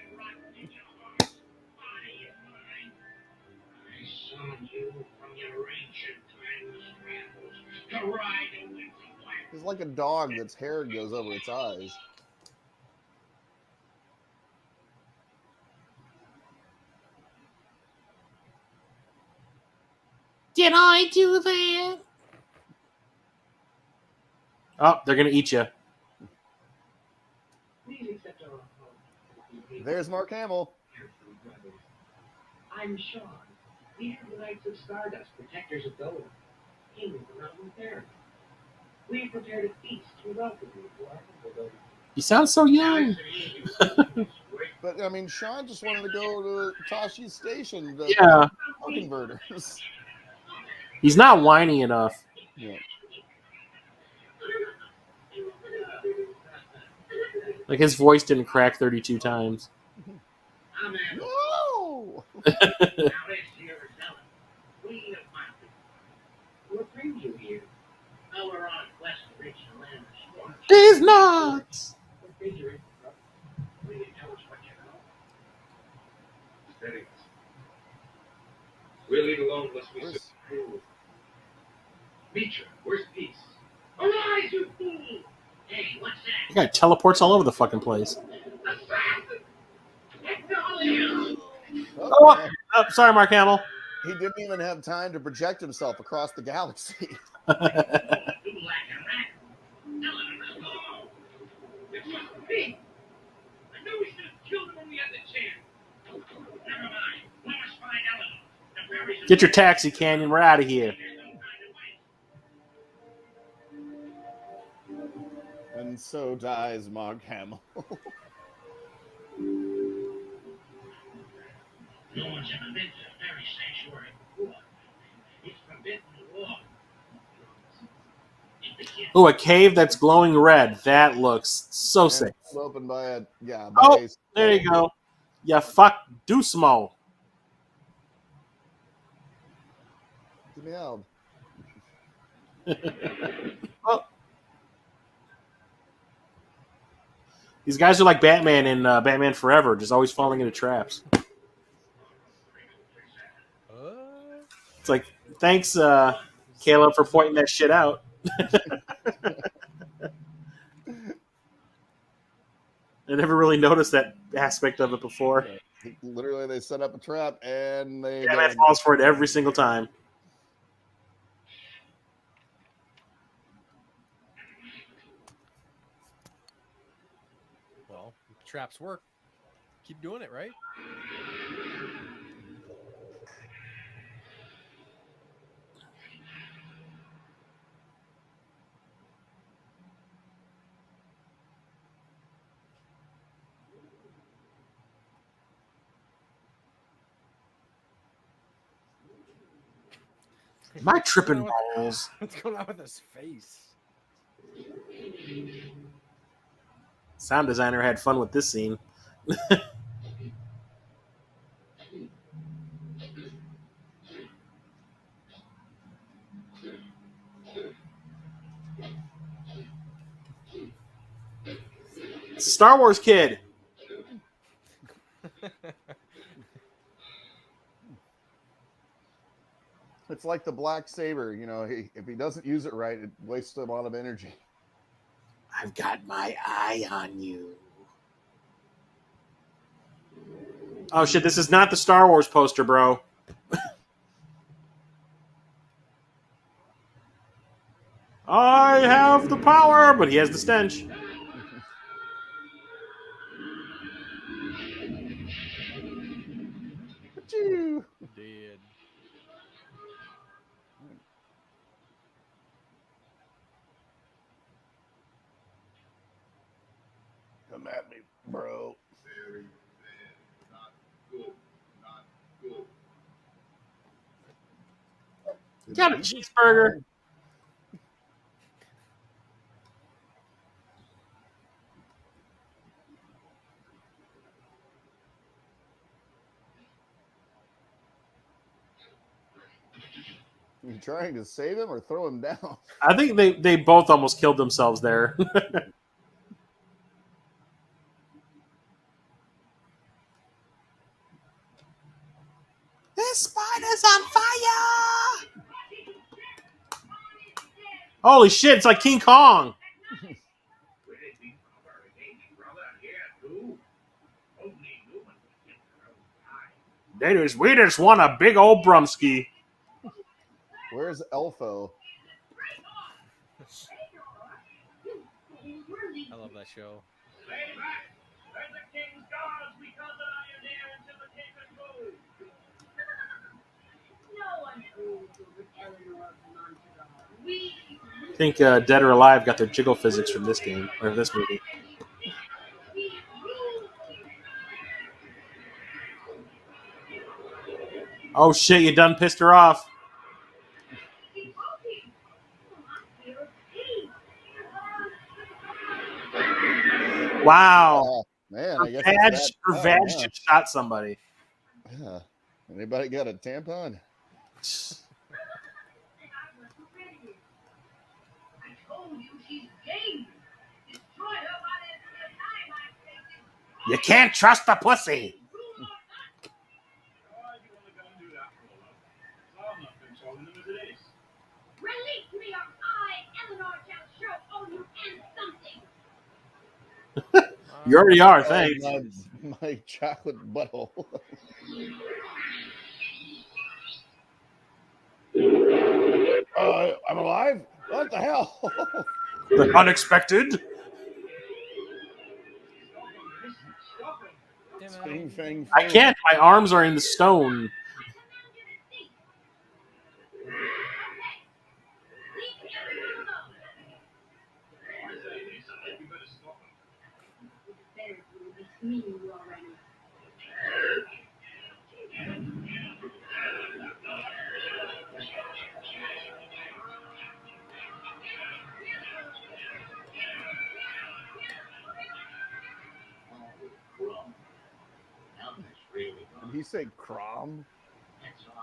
He's like a dog that's hair goes over its eyes. Did I do that? Oh, they're gonna eat you. There's Mark Hamill. I'm Sean. We are the Knights of Stardust, protectors of Dolan, king of the Mountain Fair. We have prepared a feast to welcome you to our humble. You sound so young. But I mean, Sean just wanted to go to Tashi's station. Yeah. Converters. He's not whiny enough. Yeah. Like his voice didn't crack 32 times. No! What brings you here? Oh, we're on a quest to reach the land of sports. These nuts! What brings you in? Will you tell us what you know? Steady. We'll leave alone unless we Where's- Mitra, where's peace? Arise, you fool! Hey, what's that? That guy teleports all over the fucking place. Assassin! Acknowledge! Oh, sorry, Mark Hamill. He didn't even have time to project himself across the galaxy. Get your taxi, Canyon. We're out of here. And so dies Mark Hamill. No one's ever been to the fairy sanctuary before. It's forbidden law. Oh, a cave that's glowing red. That looks so And sick. it's opened by a Oh, there you go. Yeah, fuck Dusmo. Give me out. Oh. These guys are like Batman in Batman Forever, just always falling into traps. It's like, thanks, Caleb, for pointing that shit out. I never really noticed that aspect of it before. Literally, they set up a trap and they Batman falls for it every single time. Well, traps work. Keep doing it, right? My tripping balls. What's going on with his face? Sound designer had fun with this scene. Star Wars kid. It's like the black saber, you know. If he doesn't use it right, it wastes a lot of energy. I've got my eye on you. Oh shit! This is not the Star Wars poster, bro. I have the power, but he has the stench. Dead. Come at me, bro. Very bad. Not good. Not good. Got a cheeseburger. You trying to save him or throw him down? I think they both almost killed themselves there. spider's on fire! Holy shit, it's like King Kong. We just want a big old brumski. Where's Elfo? I love that show. I think Dead or Alive got their jiggle physics from this game, or this movie. Oh shit, you done pissed her off. Wow. Man, I guess Her vag just shot somebody. Yeah. Anybody got a tampon? You can't trust the pussy. Release me or I, Eleanor, shall show all you and something. You already are, thanks. My chocolate butthole. I'm alive? What the hell? Unexpected. Fing, fang, I can't. My arms are in the stone. Did he say Crom?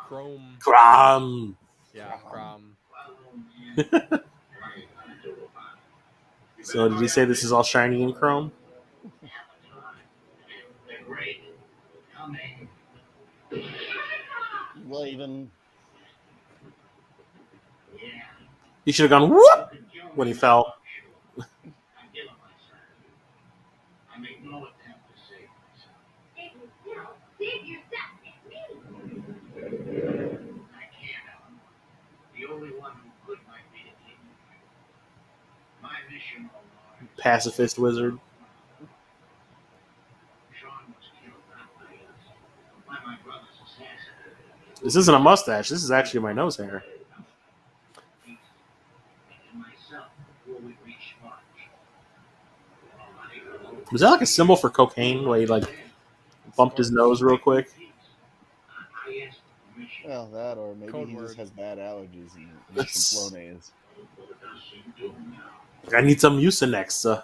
Chrome. Crom. Yeah, Crom. So did he say this is all shiny and chrome? Laven. He should have gone whoop when he fell. Pacifist wizard. This isn't a mustache. This is actually my nose hair. Was that like a symbol for cocaine? Where he like bumped his nose real quick? Well, that or maybe Code he word. just has bad allergies and needs some Flonase. I need some Mucinex.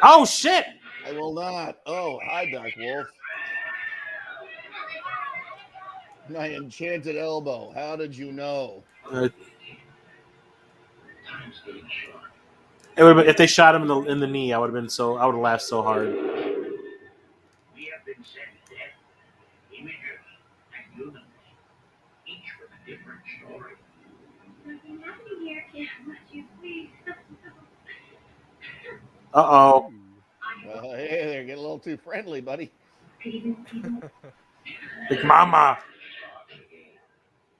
Oh shit! I will not. Oh, hi, Dark Wolf. My enchanted elbow. How did you know? It would have been, if they shot him in the knee, I would have laughed so hard. We have been sent death, images, and humans, each with a different story. Nothing happening here. Can't much you please. Uh-oh. Hey, they're getting a little too friendly, buddy. Big Mama.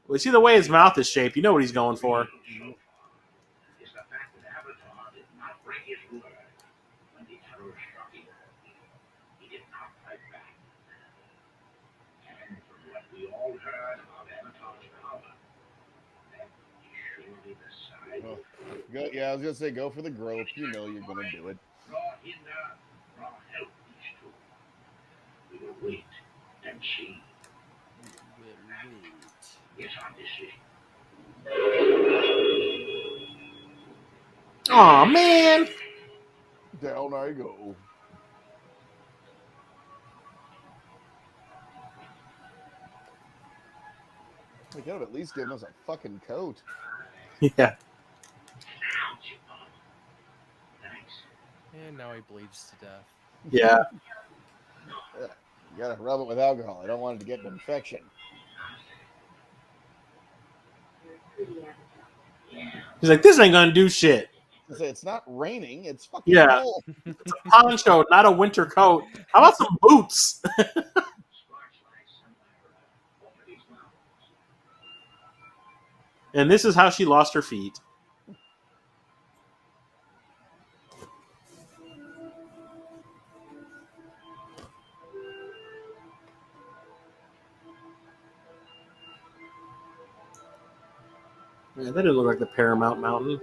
Well, see the way his mouth is shaped, you know what he's going for. Is the fact that Avatar did not break his word when the terror struck him. He did not fight back. And from what we all heard about Avatar's power, that is surely the side Oh, yeah, I was gonna say go for the grope. You know you're gonna do it. draw hinder, draw help these two. We will wait and see. Yes, our decision. Aw, man. Down I go. They could have at least given us a fucking coat. Yeah. Thanks. And now he bleeds to death. Yeah. You gotta rub it with alcohol. I don't want it to get an infection. He's like, this ain't gonna do shit. I say it's not raining. It's fucking Yeah. cold. It's a poncho, not a winter coat. How about some boots? And this is how she lost her feet. Man, that didn't look like the Paramount Mountain.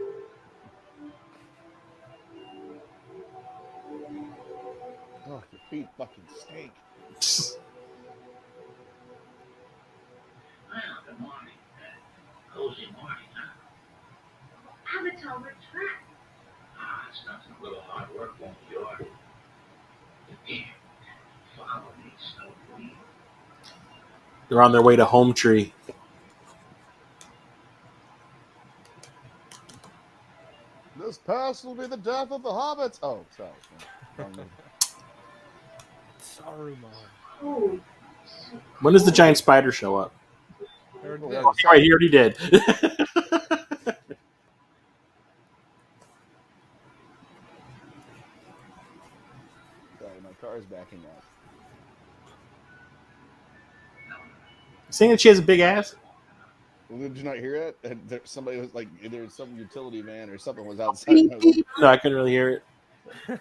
Oh, your feet fucking stink. Well, good morning. Cozy morning, huh? Avatar retract. It's nothing a little hard work won't cure. Follow me, Snow Queen. They're on their way to Home Tree. This pass will be the death of the hobbits. Oh, sorry. Wrong movie. Saruman. When does the giant spider show up? Already Oh, did. yeah. Right, he already did. Sorry, my car's backing up. Saying that she has a big ass? Well, did you not hear it? And somebody was like, either some utility van or something was outside. No, I couldn't really hear it.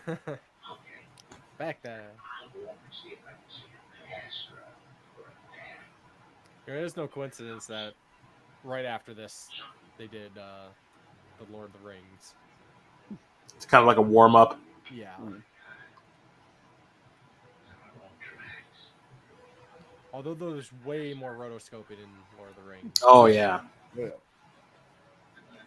Back there. There is no coincidence that right after this, they did the Lord of the Rings. It's kind of like a warm up. Yeah. Mm. Although there's way more rotoscoping in Lord of the Rings. Oh yeah. Yeah.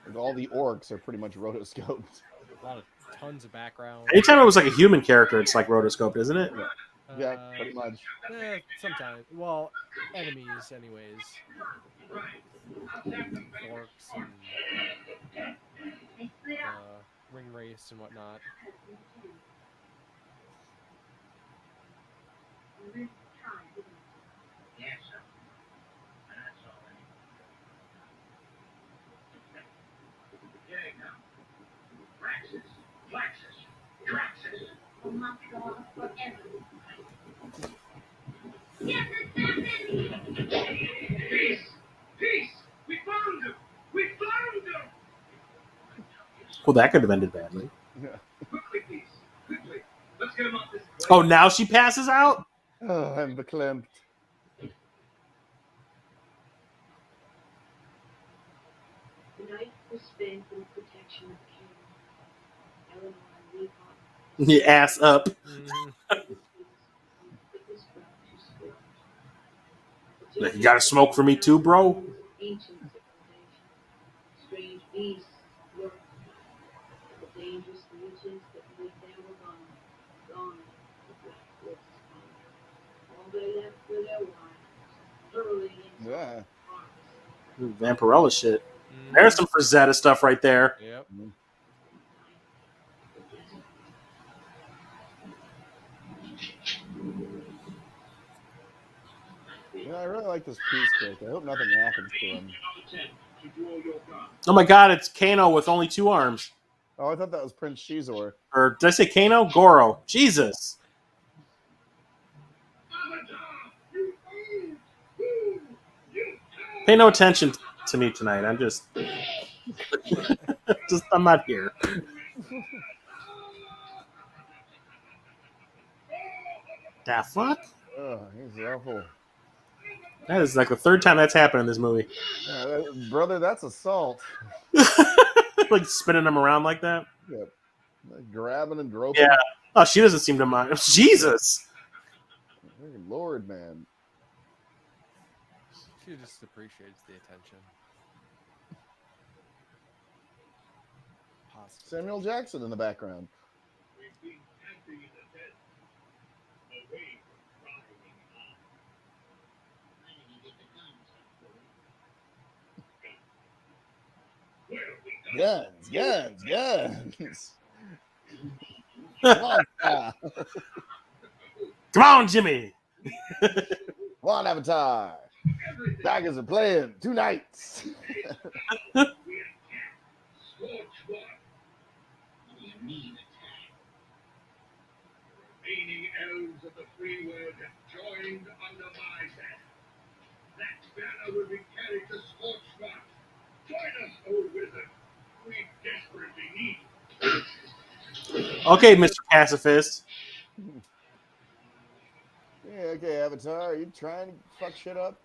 Like all the orcs are pretty much rotoscoped. A lot of tons of background. Anytime it was like a human character, it's like rotoscoped, isn't it? Yeah, pretty much. Sometimes. Well, enemies, anyways. Orcs and ring race and whatnot. Peace! We found him! We found him! Well, that could have ended badly. Yeah. Quickly, Peace! Quickly! Let's get him off this plane. Oh, now she passes out? Oh, I'm verklempt. The night was spent in the protection of King. Eleanor and Leapot. Your ass up. You got to smoke for me too, bro? Ancient civilization. Strange beasts lurked. The dangerous creatures that lived there were gone. Gone. The black wolves gone. All they left were their wives. Thoroughly into Yeah. Ooh, Vampirella shit. There's some Frazetta stuff right there. Yep. Yeah, I really like this Peace character. I hope nothing happens to him. Oh my god, it's Kano with only 2 arms. Oh, I thought that was Prince Shizor. Or did I say Kano? Goro. Jesus. Pay no attention to me tonight. I'm just... I'm not here. The fuck? Oh, he's awful. That is like the 3rd time that's happened in this movie. Yeah, brother, that's assault. Like spinning them around like that. Yep. Like grabbing and groping. Yeah. Oh, she doesn't seem to mind. Jesus. Lord, man. She just appreciates the attention. Possibly. Samuel Jackson in the background. Guns. Come on, Sky. Come on, Jimmy. Come on, Avatar. Tigers are playing 2 nights. Remaining elves of the free world have joined under my banner. That banner will be carried to Scorchmark. Join us, old wizard. We desperately need you. Okay, Mr. Pacifist. Yeah, okay, Avatar. Are you trying to fuck shit up?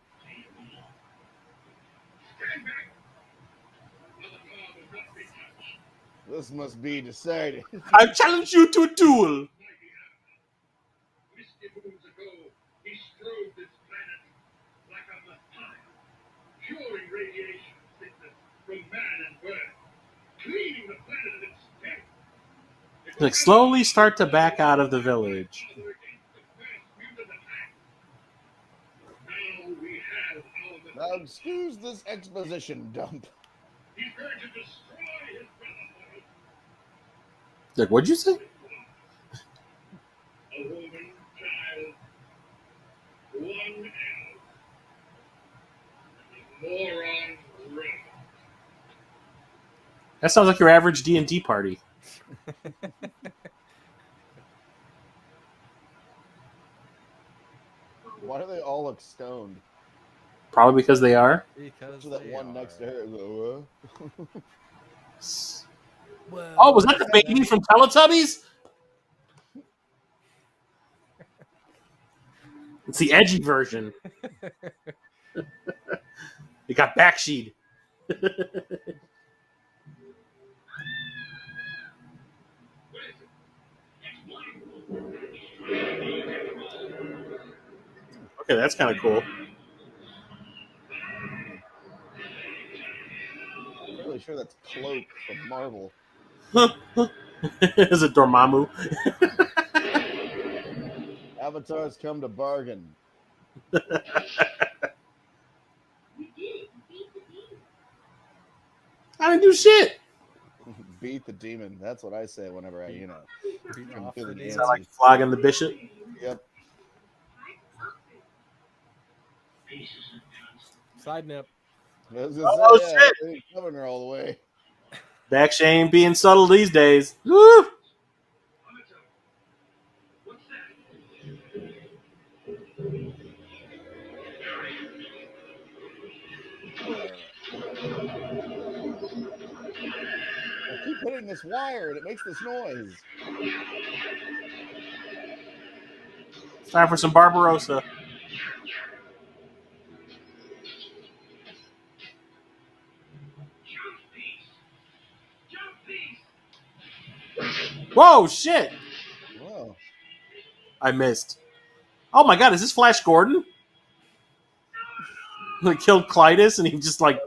Stand back. Avatar will not be touched. This must be decided. I challenge you to a duel. Misty moons ago, he strode this planet like a messiah, curing radiation sickness from man and bird, cleaning the planet of its stench. Like, slowly start to back out of the village. Now we have our Now, excuse this exposition dump. He's going to destroy his brotherhood. Like, what'd you say? A woman, child, one elf, and a moron ring. That sounds like your average D&D party. Why do they all look stoned? Probably because they are. Because So that they one are. next to her is like, Well, Oh, was that the baby from Teletubbies? It's the edgy version. It got backsheed. Okay, that's kind of cool. I'm fairly sure that's Cloak from Marvel. Is it Dormammu? Avatar's come to bargain. I didn't do shit. Beat the demon. That's what I say whenever I, Beat come off through the the dancing. Sound like flogging the bishop. Yep. Side nip. I was gonna Oh, say, shit. they ain't covering her all the way. Backshay ain't being subtle these days. Woo! What's I keep hitting this wire and it makes this noise. It's time for some Barbarossa. Whoa, shit! Whoa. I missed. Oh my god, is this Flash Gordon? Like killed Clytus and he just like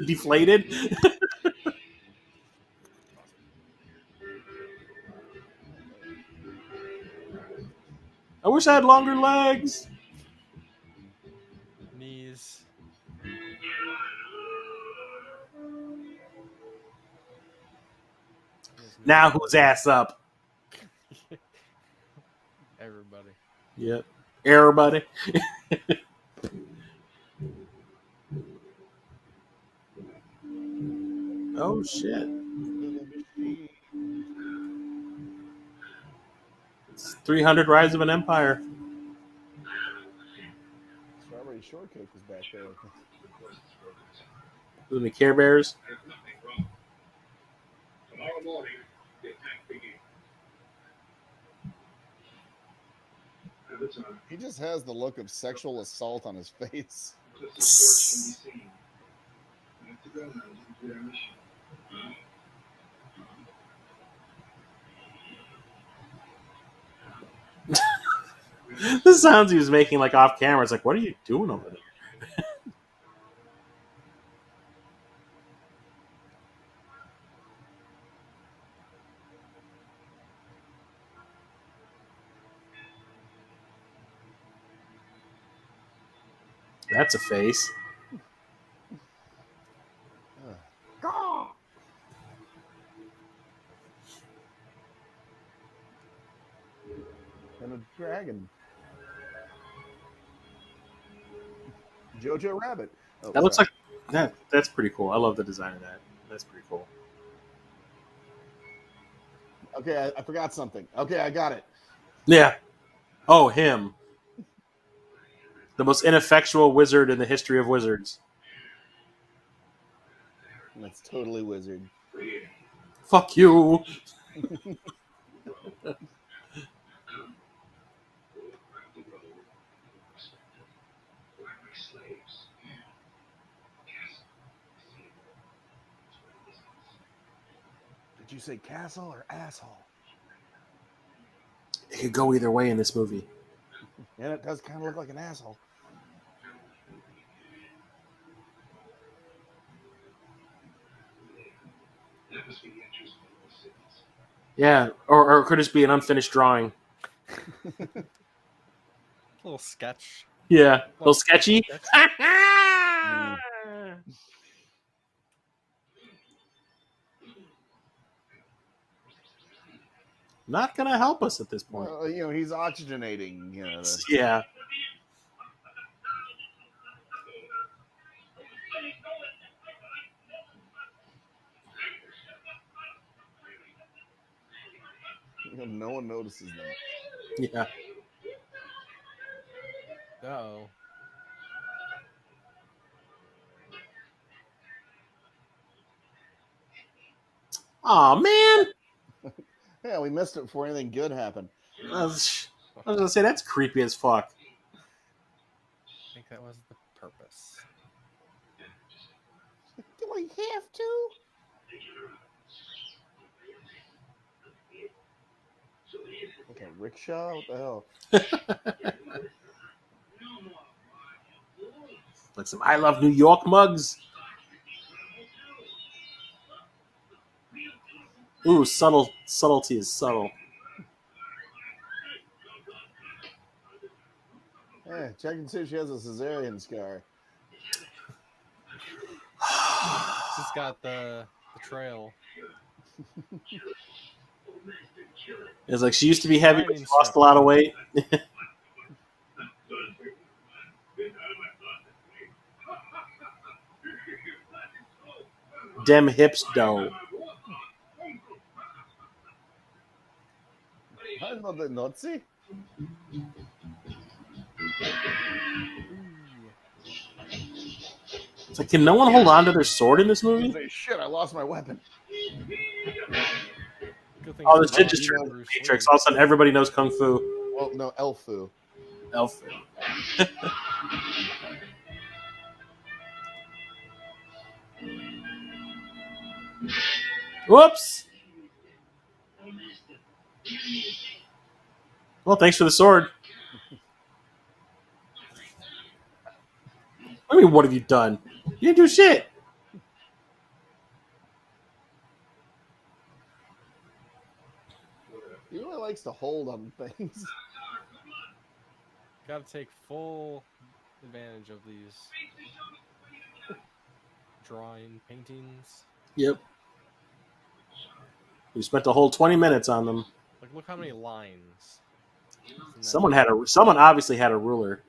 deflated. I wish I had longer legs. Knees. Now who's ass up? Everybody. Yep. Everybody. Oh shit. It's 300 Rise of an Empire. Strawberry Shortcake was back there. Doing the Care Bears. There's nothing wrong. Tomorrow morning, the attack begins. Avatar, He just has the look of sexual assault on his face. the situation can be seen. We have to go now to complete our mission. The sounds he was making like off camera. It's like, what are you doing over there? That's a face. dragon. Jojo Rabbit. Oh, That looks sorry. like that. That's pretty cool. I love the design of that. That's pretty cool. Okay, I forgot something. Okay, I got it. Yeah. Oh, him. The most ineffectual wizard in the history of wizards. That's totally wizard. Fuck you. Did you say castle or asshole? It could go either way in this movie. And it does kind of look like an asshole. Yeah, or it could just be an unfinished drawing. A little sketch. Yeah, a little sketchy. Not gonna help us at this point. Well, he's oxygenating. Yeah. No one notices them. Yeah. Uh-oh. Aw, man. Yeah, we missed it before anything good happened. I was gonna say that's creepy as fuck. I think that was the purpose. Do I have to? Okay, rickshaw? What the hell? Like some I Love New York mugs. Ooh, subtlety is subtle. Check and see if she has a cesarean scar. She's got the trail. It's like she used to be heavy, but she lost a lot of weight. Dem hips dough. I'm not the Nazi. It's like, can no one hold on to their sword in this movie? Say, shit, I lost my weapon. Good thing Oh, it's this shit not just even turned into Bruce Matrix. Lee. All of a sudden, everybody knows Kung Fu. Well, no, Elfu. Elf. Whoops. Well, thanks for the sword. I mean, what have you done? You didn't do shit. He really likes to hold on things. Got to take full advantage of these drawing paintings. Yep. We spent a whole 20 minutes on them. Like, look how many lines. Someone obviously had a ruler.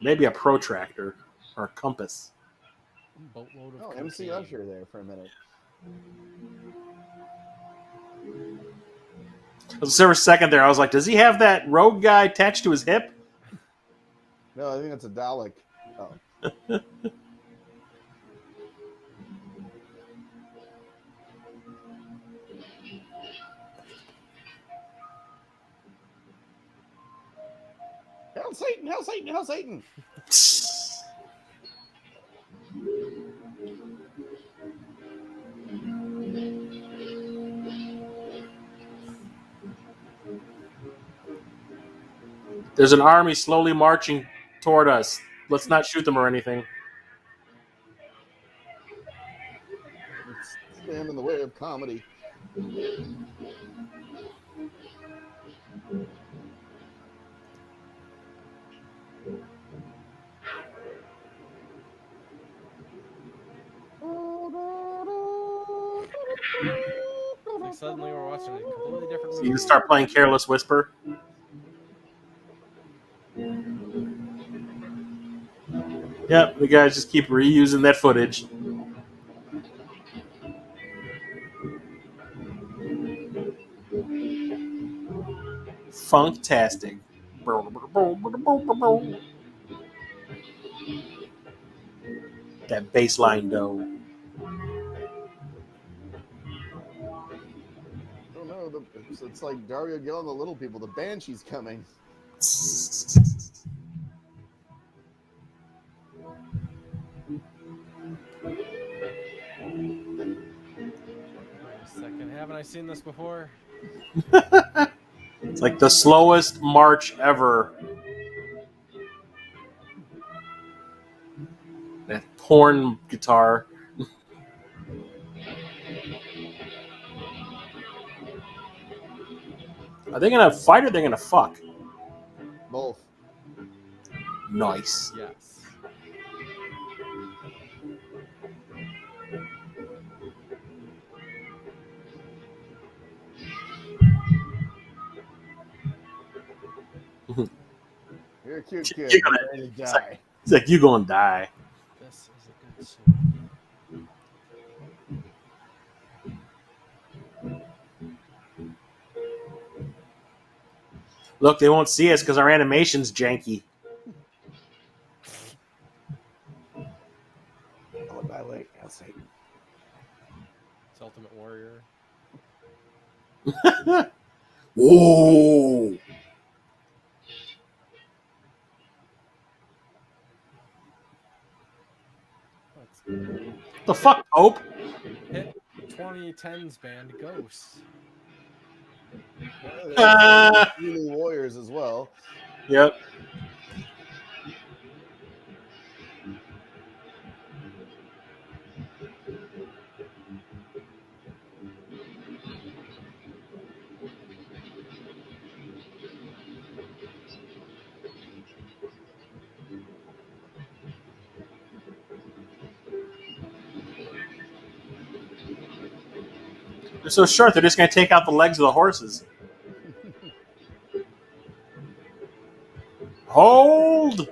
Maybe a protractor or a compass. Boatload of MC cocaine. Usher there for a minute. For a second there, I was like, does he have that rogue guy attached to his hip? No, I think it's a Dalek. Oh. Hail Satan! Hail Satan! Hail Satan! There's an army slowly marching toward us. Let's not shoot them or anything. Stand in the way of comedy. suddenly we're watching a completely different So movie. you just start playing Careless Whisper. Yep, the guys just keep reusing that footage. Funktastic. That bass line though. Oh no, it's like Dario Gil and the Little People. The Banshee's coming. Wait a second. Haven't I seen this before? It's like the slowest march ever. That porn guitar. Are they gonna fight or are they gonna fuck? Both. Nice. Yes. You're a cute kid. You're You're gonna- ready to it's die. It's like you gonna die. This is a good sword. Look, they won't see us because our animation's janky. Oh, by the way, I'll say. It's Ultimate Warrior. Whoa! What's The fuck, Pope? hit 2010s band Ghosts? Really Warriors as well. Yep. They're so short, they're just gonna take out the legs of the horses. Hold!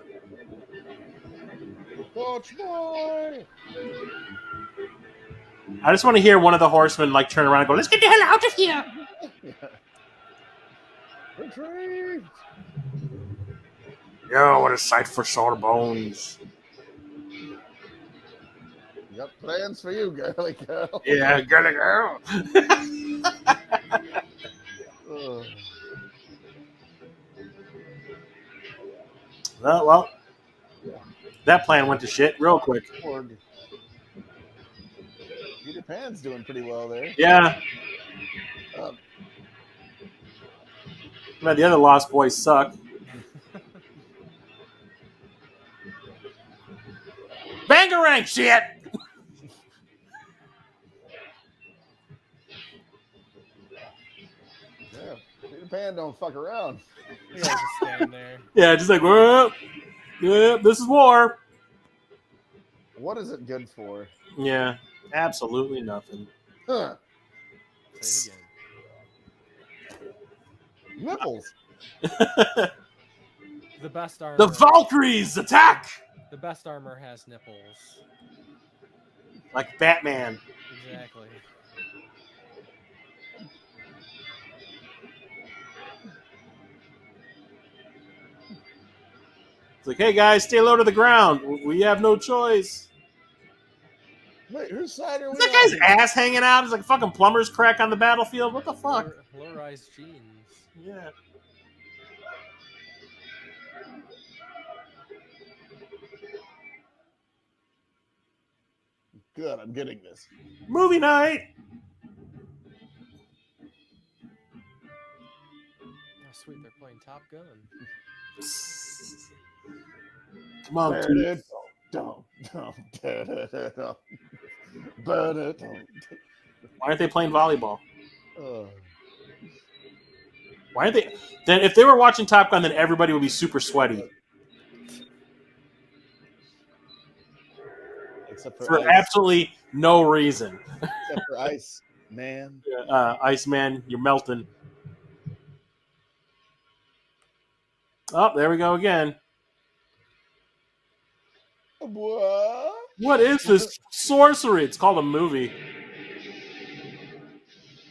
Coach boy. I just want to hear one of the horsemen like turn around and go, "Let's get the hell out of here!" Retreat. Yo, what a sight for sore bones. Got plans for you, girly girl. Yeah, girly girl. Ugh. Well, that plan went to shit real quick. Org. Peter Pan's doing pretty well there. Yeah. Um, Man, the other Lost Boys suck. Bangarang shit! yeah, Peter Pan don't fuck around. You guys just stand there. Yeah, just like, well, yeah, this is war. What is it good for? Yeah, absolutely nothing. Huh. Say it again. Nipples. The best armor. The Valkyries attack! The best armor has nipples. Like Batman. Exactly. It's like, hey guys, stay low to the ground. We have no choice. Wait, whose side are we Is that guy's on? ass hanging out? It's like a fucking plumber's crack on the battlefield. What the fuck? Low-rise jeans. Yeah. Good, I'm getting this. Movie night. Oh, sweet, they're playing Top Gun. Come on, dude. Why aren't they playing volleyball? Why aren't they? Then if they were watching Top Gun, then everybody would be super sweaty Except for ice. absolutely no reason. Except for ice. Man. Iceman, you're melting. Oh, there we go again. What? What is this sorcery? It's called a movie.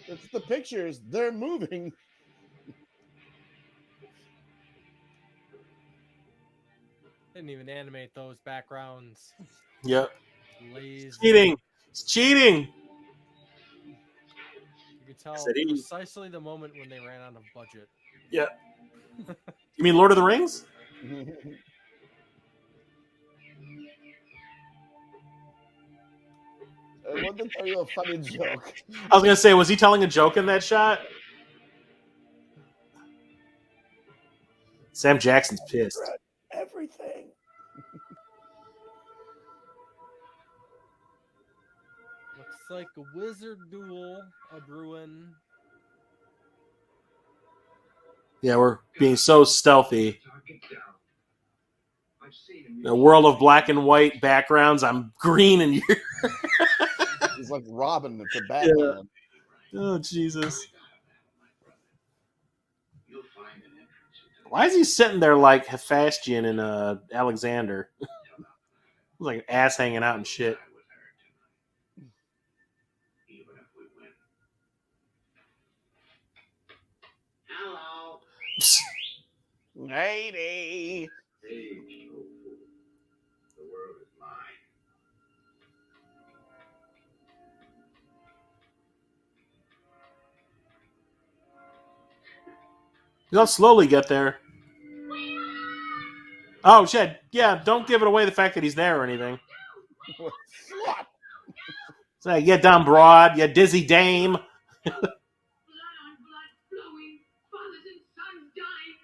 It's the pictures. They're moving. Didn't even animate those backgrounds. Yep. Lazy. Cheating. It's cheating. You could tell City. precisely the moment when they ran out of budget. Yeah. You mean Lord of the Rings? I want to tell you a funny joke. I was gonna say, was he telling a joke in that shot? Sam Jackson's pissed. Everything. Looks like a wizard duel, a brewing. Yeah, we're being so stealthy. A world of black and white backgrounds. I'm green and you're. He's like Robin to Batman. Yeah. Oh, Jesus. Why is he sitting there like Hephaestion and Alexander? Like ass hanging out and shit. Hello. Lady. The world is mine. You'll slowly get there. Oh, shit. Yeah, don't give it away the fact that he's there or anything. What? So, yeah, dumb broad. Yeah, dizzy dame. Blood on blood flowing, fathers and sons dying,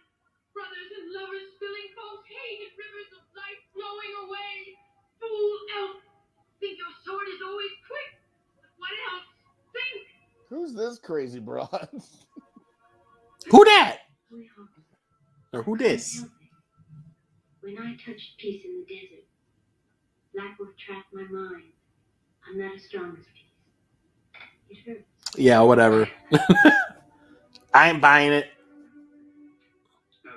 brothers and lovers spilling false hate in rivers of life flowing away. Fool elf, think your sword is always quick, but what else? Think! Who's this crazy broad? Who that? Well, Or who this? when I touched peace in the desert, Black Wolf trapped my mind. I'm not as strong as peace. It hurts. Yeah, whatever. I ain't buying it.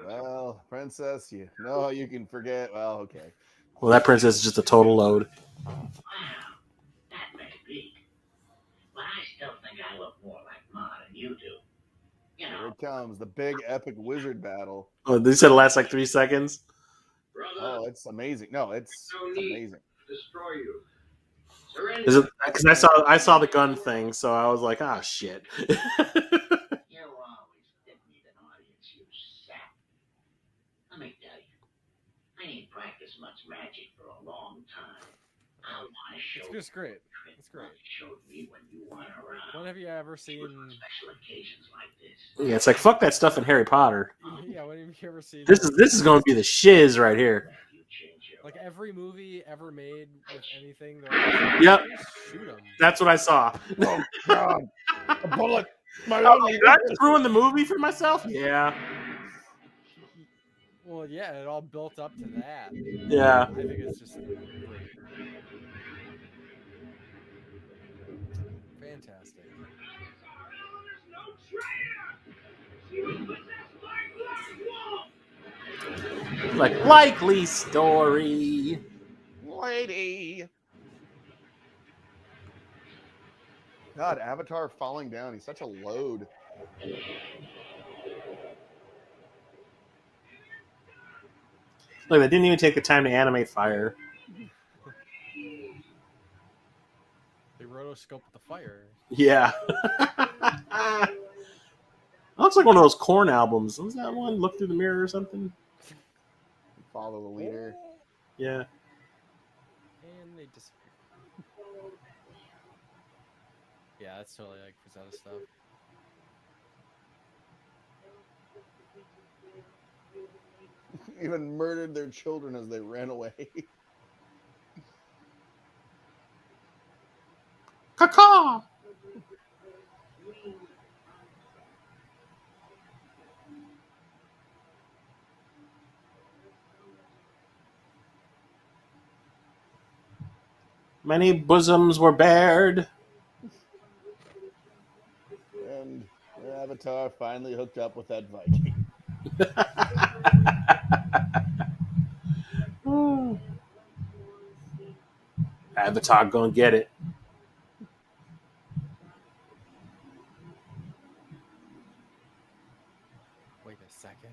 Well, princess, you know how you can forget. Well, okay. Well, that princess is just a total load. Wow, that may be. But I still think I look more like Ma than you do. You Here know, it comes, the big epic wizard battle. Oh, they said it lasts like 3 seconds. Oh, it's amazing. No, it's amazing. destroy you. Surrender. Is it because I saw the gun thing, so I was like, ah, shit. You always didn't need an audience, you sap. Let me tell you, I ain't practiced much magic for a long time. I want to show It's just great. It's great. Showed me when you weren't around. When have you ever seen? Special occasions like this. Yeah, it's like fuck that stuff in Harry Potter. Yeah, when have you ever seen? This is going to be the shiz right here. Like every movie ever made with anything. Yep. Shoot 'em. That's what I saw. Oh God! A bullet. My Oh, only. did I just ruin the movie for myself? Yeah. Well, yeah, it all built up to that. Yeah. I think it's just great. Fantastic. Like likely story. Lady. God, Avatar falling down. He's such a load. Look, they didn't even take the time to animate fire. They rotoscoped the fire. Yeah. Looks like one of those Korn albums. Was that one? Look Through the Mirror or something? Follow the leader. Yeah. And they disappear. Yeah, that's totally like Frazetta stuff. Even murdered their children as they ran away. Caw-caw! Many bosoms were bared. Avatar finally hooked up with that Viking. Avatar gonna get it. Wait a second.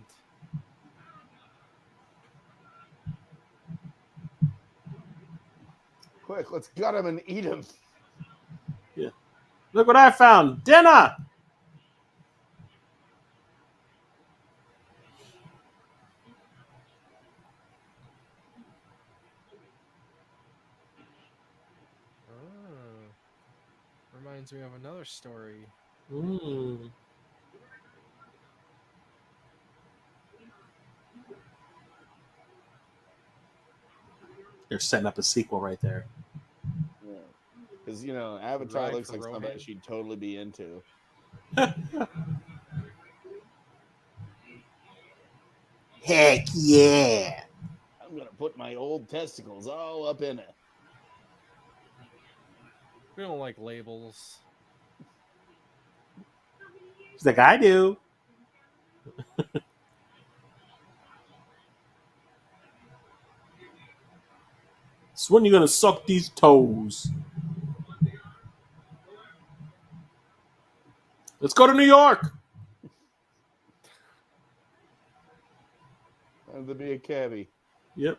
Quick, let's gut him and eat him. Yeah. Look what I found. Dinner. Oh, reminds me of another story. Mm. They're setting up a sequel right there. Yeah. Because, you know, Avatar Ride looks for like something Rohan? she'd totally be into. Heck yeah. I'm going to put my old testicles all up in it. We don't like labels. He's like, I do. So when you gonna suck these toes? Let's go to New York. And to be a cabbie. Yep.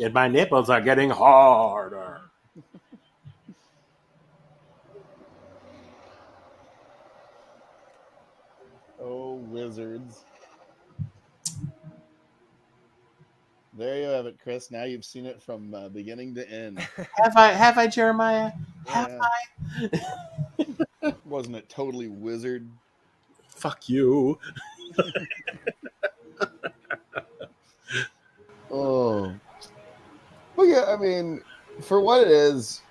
And my nipples are getting harder. Oh, wizards. There you have it, Chris. Now you've seen it from beginning to end. Have I, Jeremiah? Have I? Wasn't it totally wizard? Fuck you. Oh. Well, yeah, I mean, for what it is,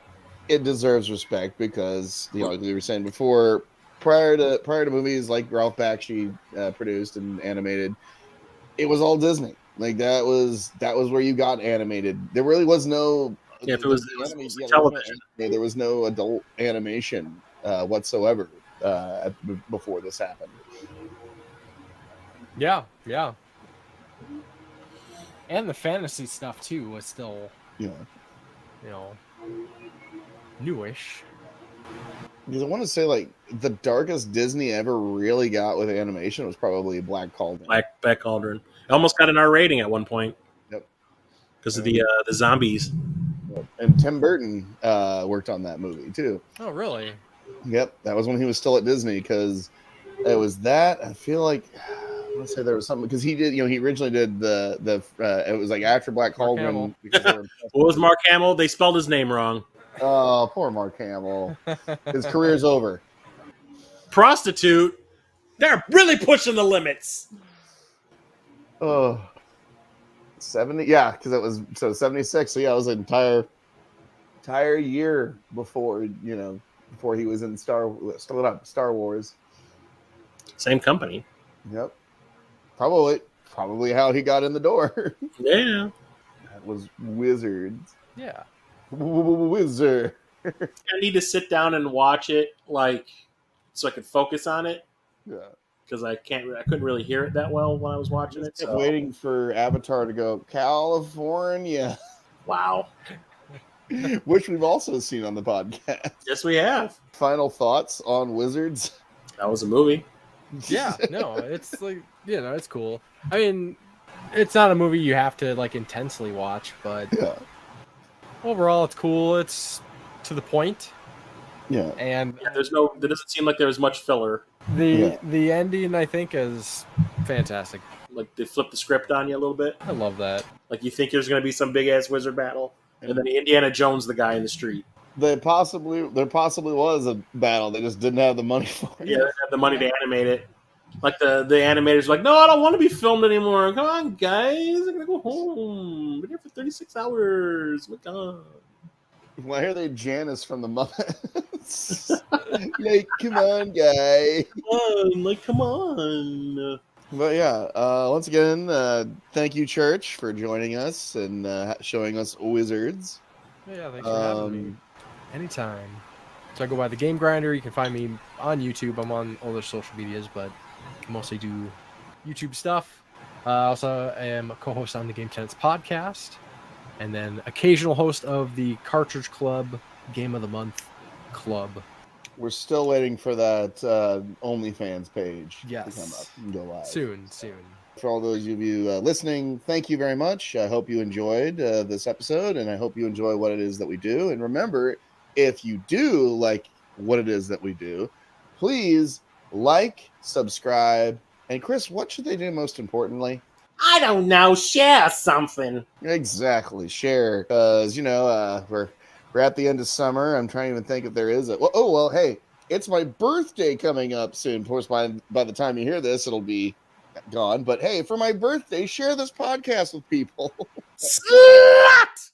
it deserves respect because, you know, like we were saying before, prior to movies like Ralph Bakshi produced and animated, it was all Disney. Like that was where you got animated. There really was no If it was television. There was no adult animation whatsoever before this happened. Yeah. And the fantasy stuff too was still, Yeah. you know, newish. Because I want to say, like, the darkest Disney ever really got with animation was probably Black Cauldron. Black Cauldron. It almost got an R rating at one point. Yep. Because of the zombies. Yep. And Tim Burton worked on that movie too. Oh, really? Yep, that was when he was still at Disney because it was that. I feel like I want to say there was something because he did. You know, he originally did the. It was like after Black Cauldron. What was Mark Hamill? They spelled his name wrong. Oh, poor Mark Hamill. His career's over. Prostitute. They're really pushing the limits. Oh, 70. Yeah, because it was 76. So yeah, it was an entire year before before he was in Star Wars. Same company. Yep. Probably how he got in the door. Yeah. That was Wizards. Yeah. Wizard. I need to sit down and watch it, like, so I could focus on it. Yeah. Because I couldn't really hear it that well when I was watching it. Kept waiting for Avatar to go California. Wow. Which we've also seen on the podcast. Yes, we have. Final thoughts on Wizards? That was a movie. Yeah, no, it's like, you know, it's cool. I mean, it's not a movie you have to like intensely watch, but Yeah. overall it's cool. It's to the point. Yeah. And Yeah, there doesn't seem like there was much filler. the ending I think is fantastic. Like they flipped the script on you a little bit. I love that. Like you think there's going to be some big ass wizard battle, and then Indiana Jones, the guy in the street. There possibly was a battle. They just didn't have the money for it. Yeah, they have the money to animate it. Like the animators are like, no, I don't want to be filmed anymore. Come on, guys, I'm gonna go home. Been here for 36 hours. Oh my God. Why are they Janice from the Muppets? Like, come on, guy. Come on. But yeah, once again, thank you, Church, for joining us and showing us Wizards. Yeah, thanks for having me. Anytime. So I go by the Game Grinder. You can find me on YouTube. I'm on all their social medias, but I mostly do YouTube stuff. I also am a co-host on the Game Tenants podcast, and then occasional host of the Cartridge Club Game of the Month Club. We're still waiting for that OnlyFans page to come up Yes. and go live. Soon. For all those of you listening, thank you very much. I hope you enjoyed this episode, and I hope you enjoy what it is that we do. And remember, if you do like what it is that we do, please like, subscribe, and Chris, what should they do most importantly? I don't know. Share something. Exactly, share, because we're at the end of summer. I'm trying to even think if there is a. Well, hey, it's my birthday coming up soon. Of course, by the time you hear this, it'll be gone. But hey, for my birthday, share this podcast with people. Slut!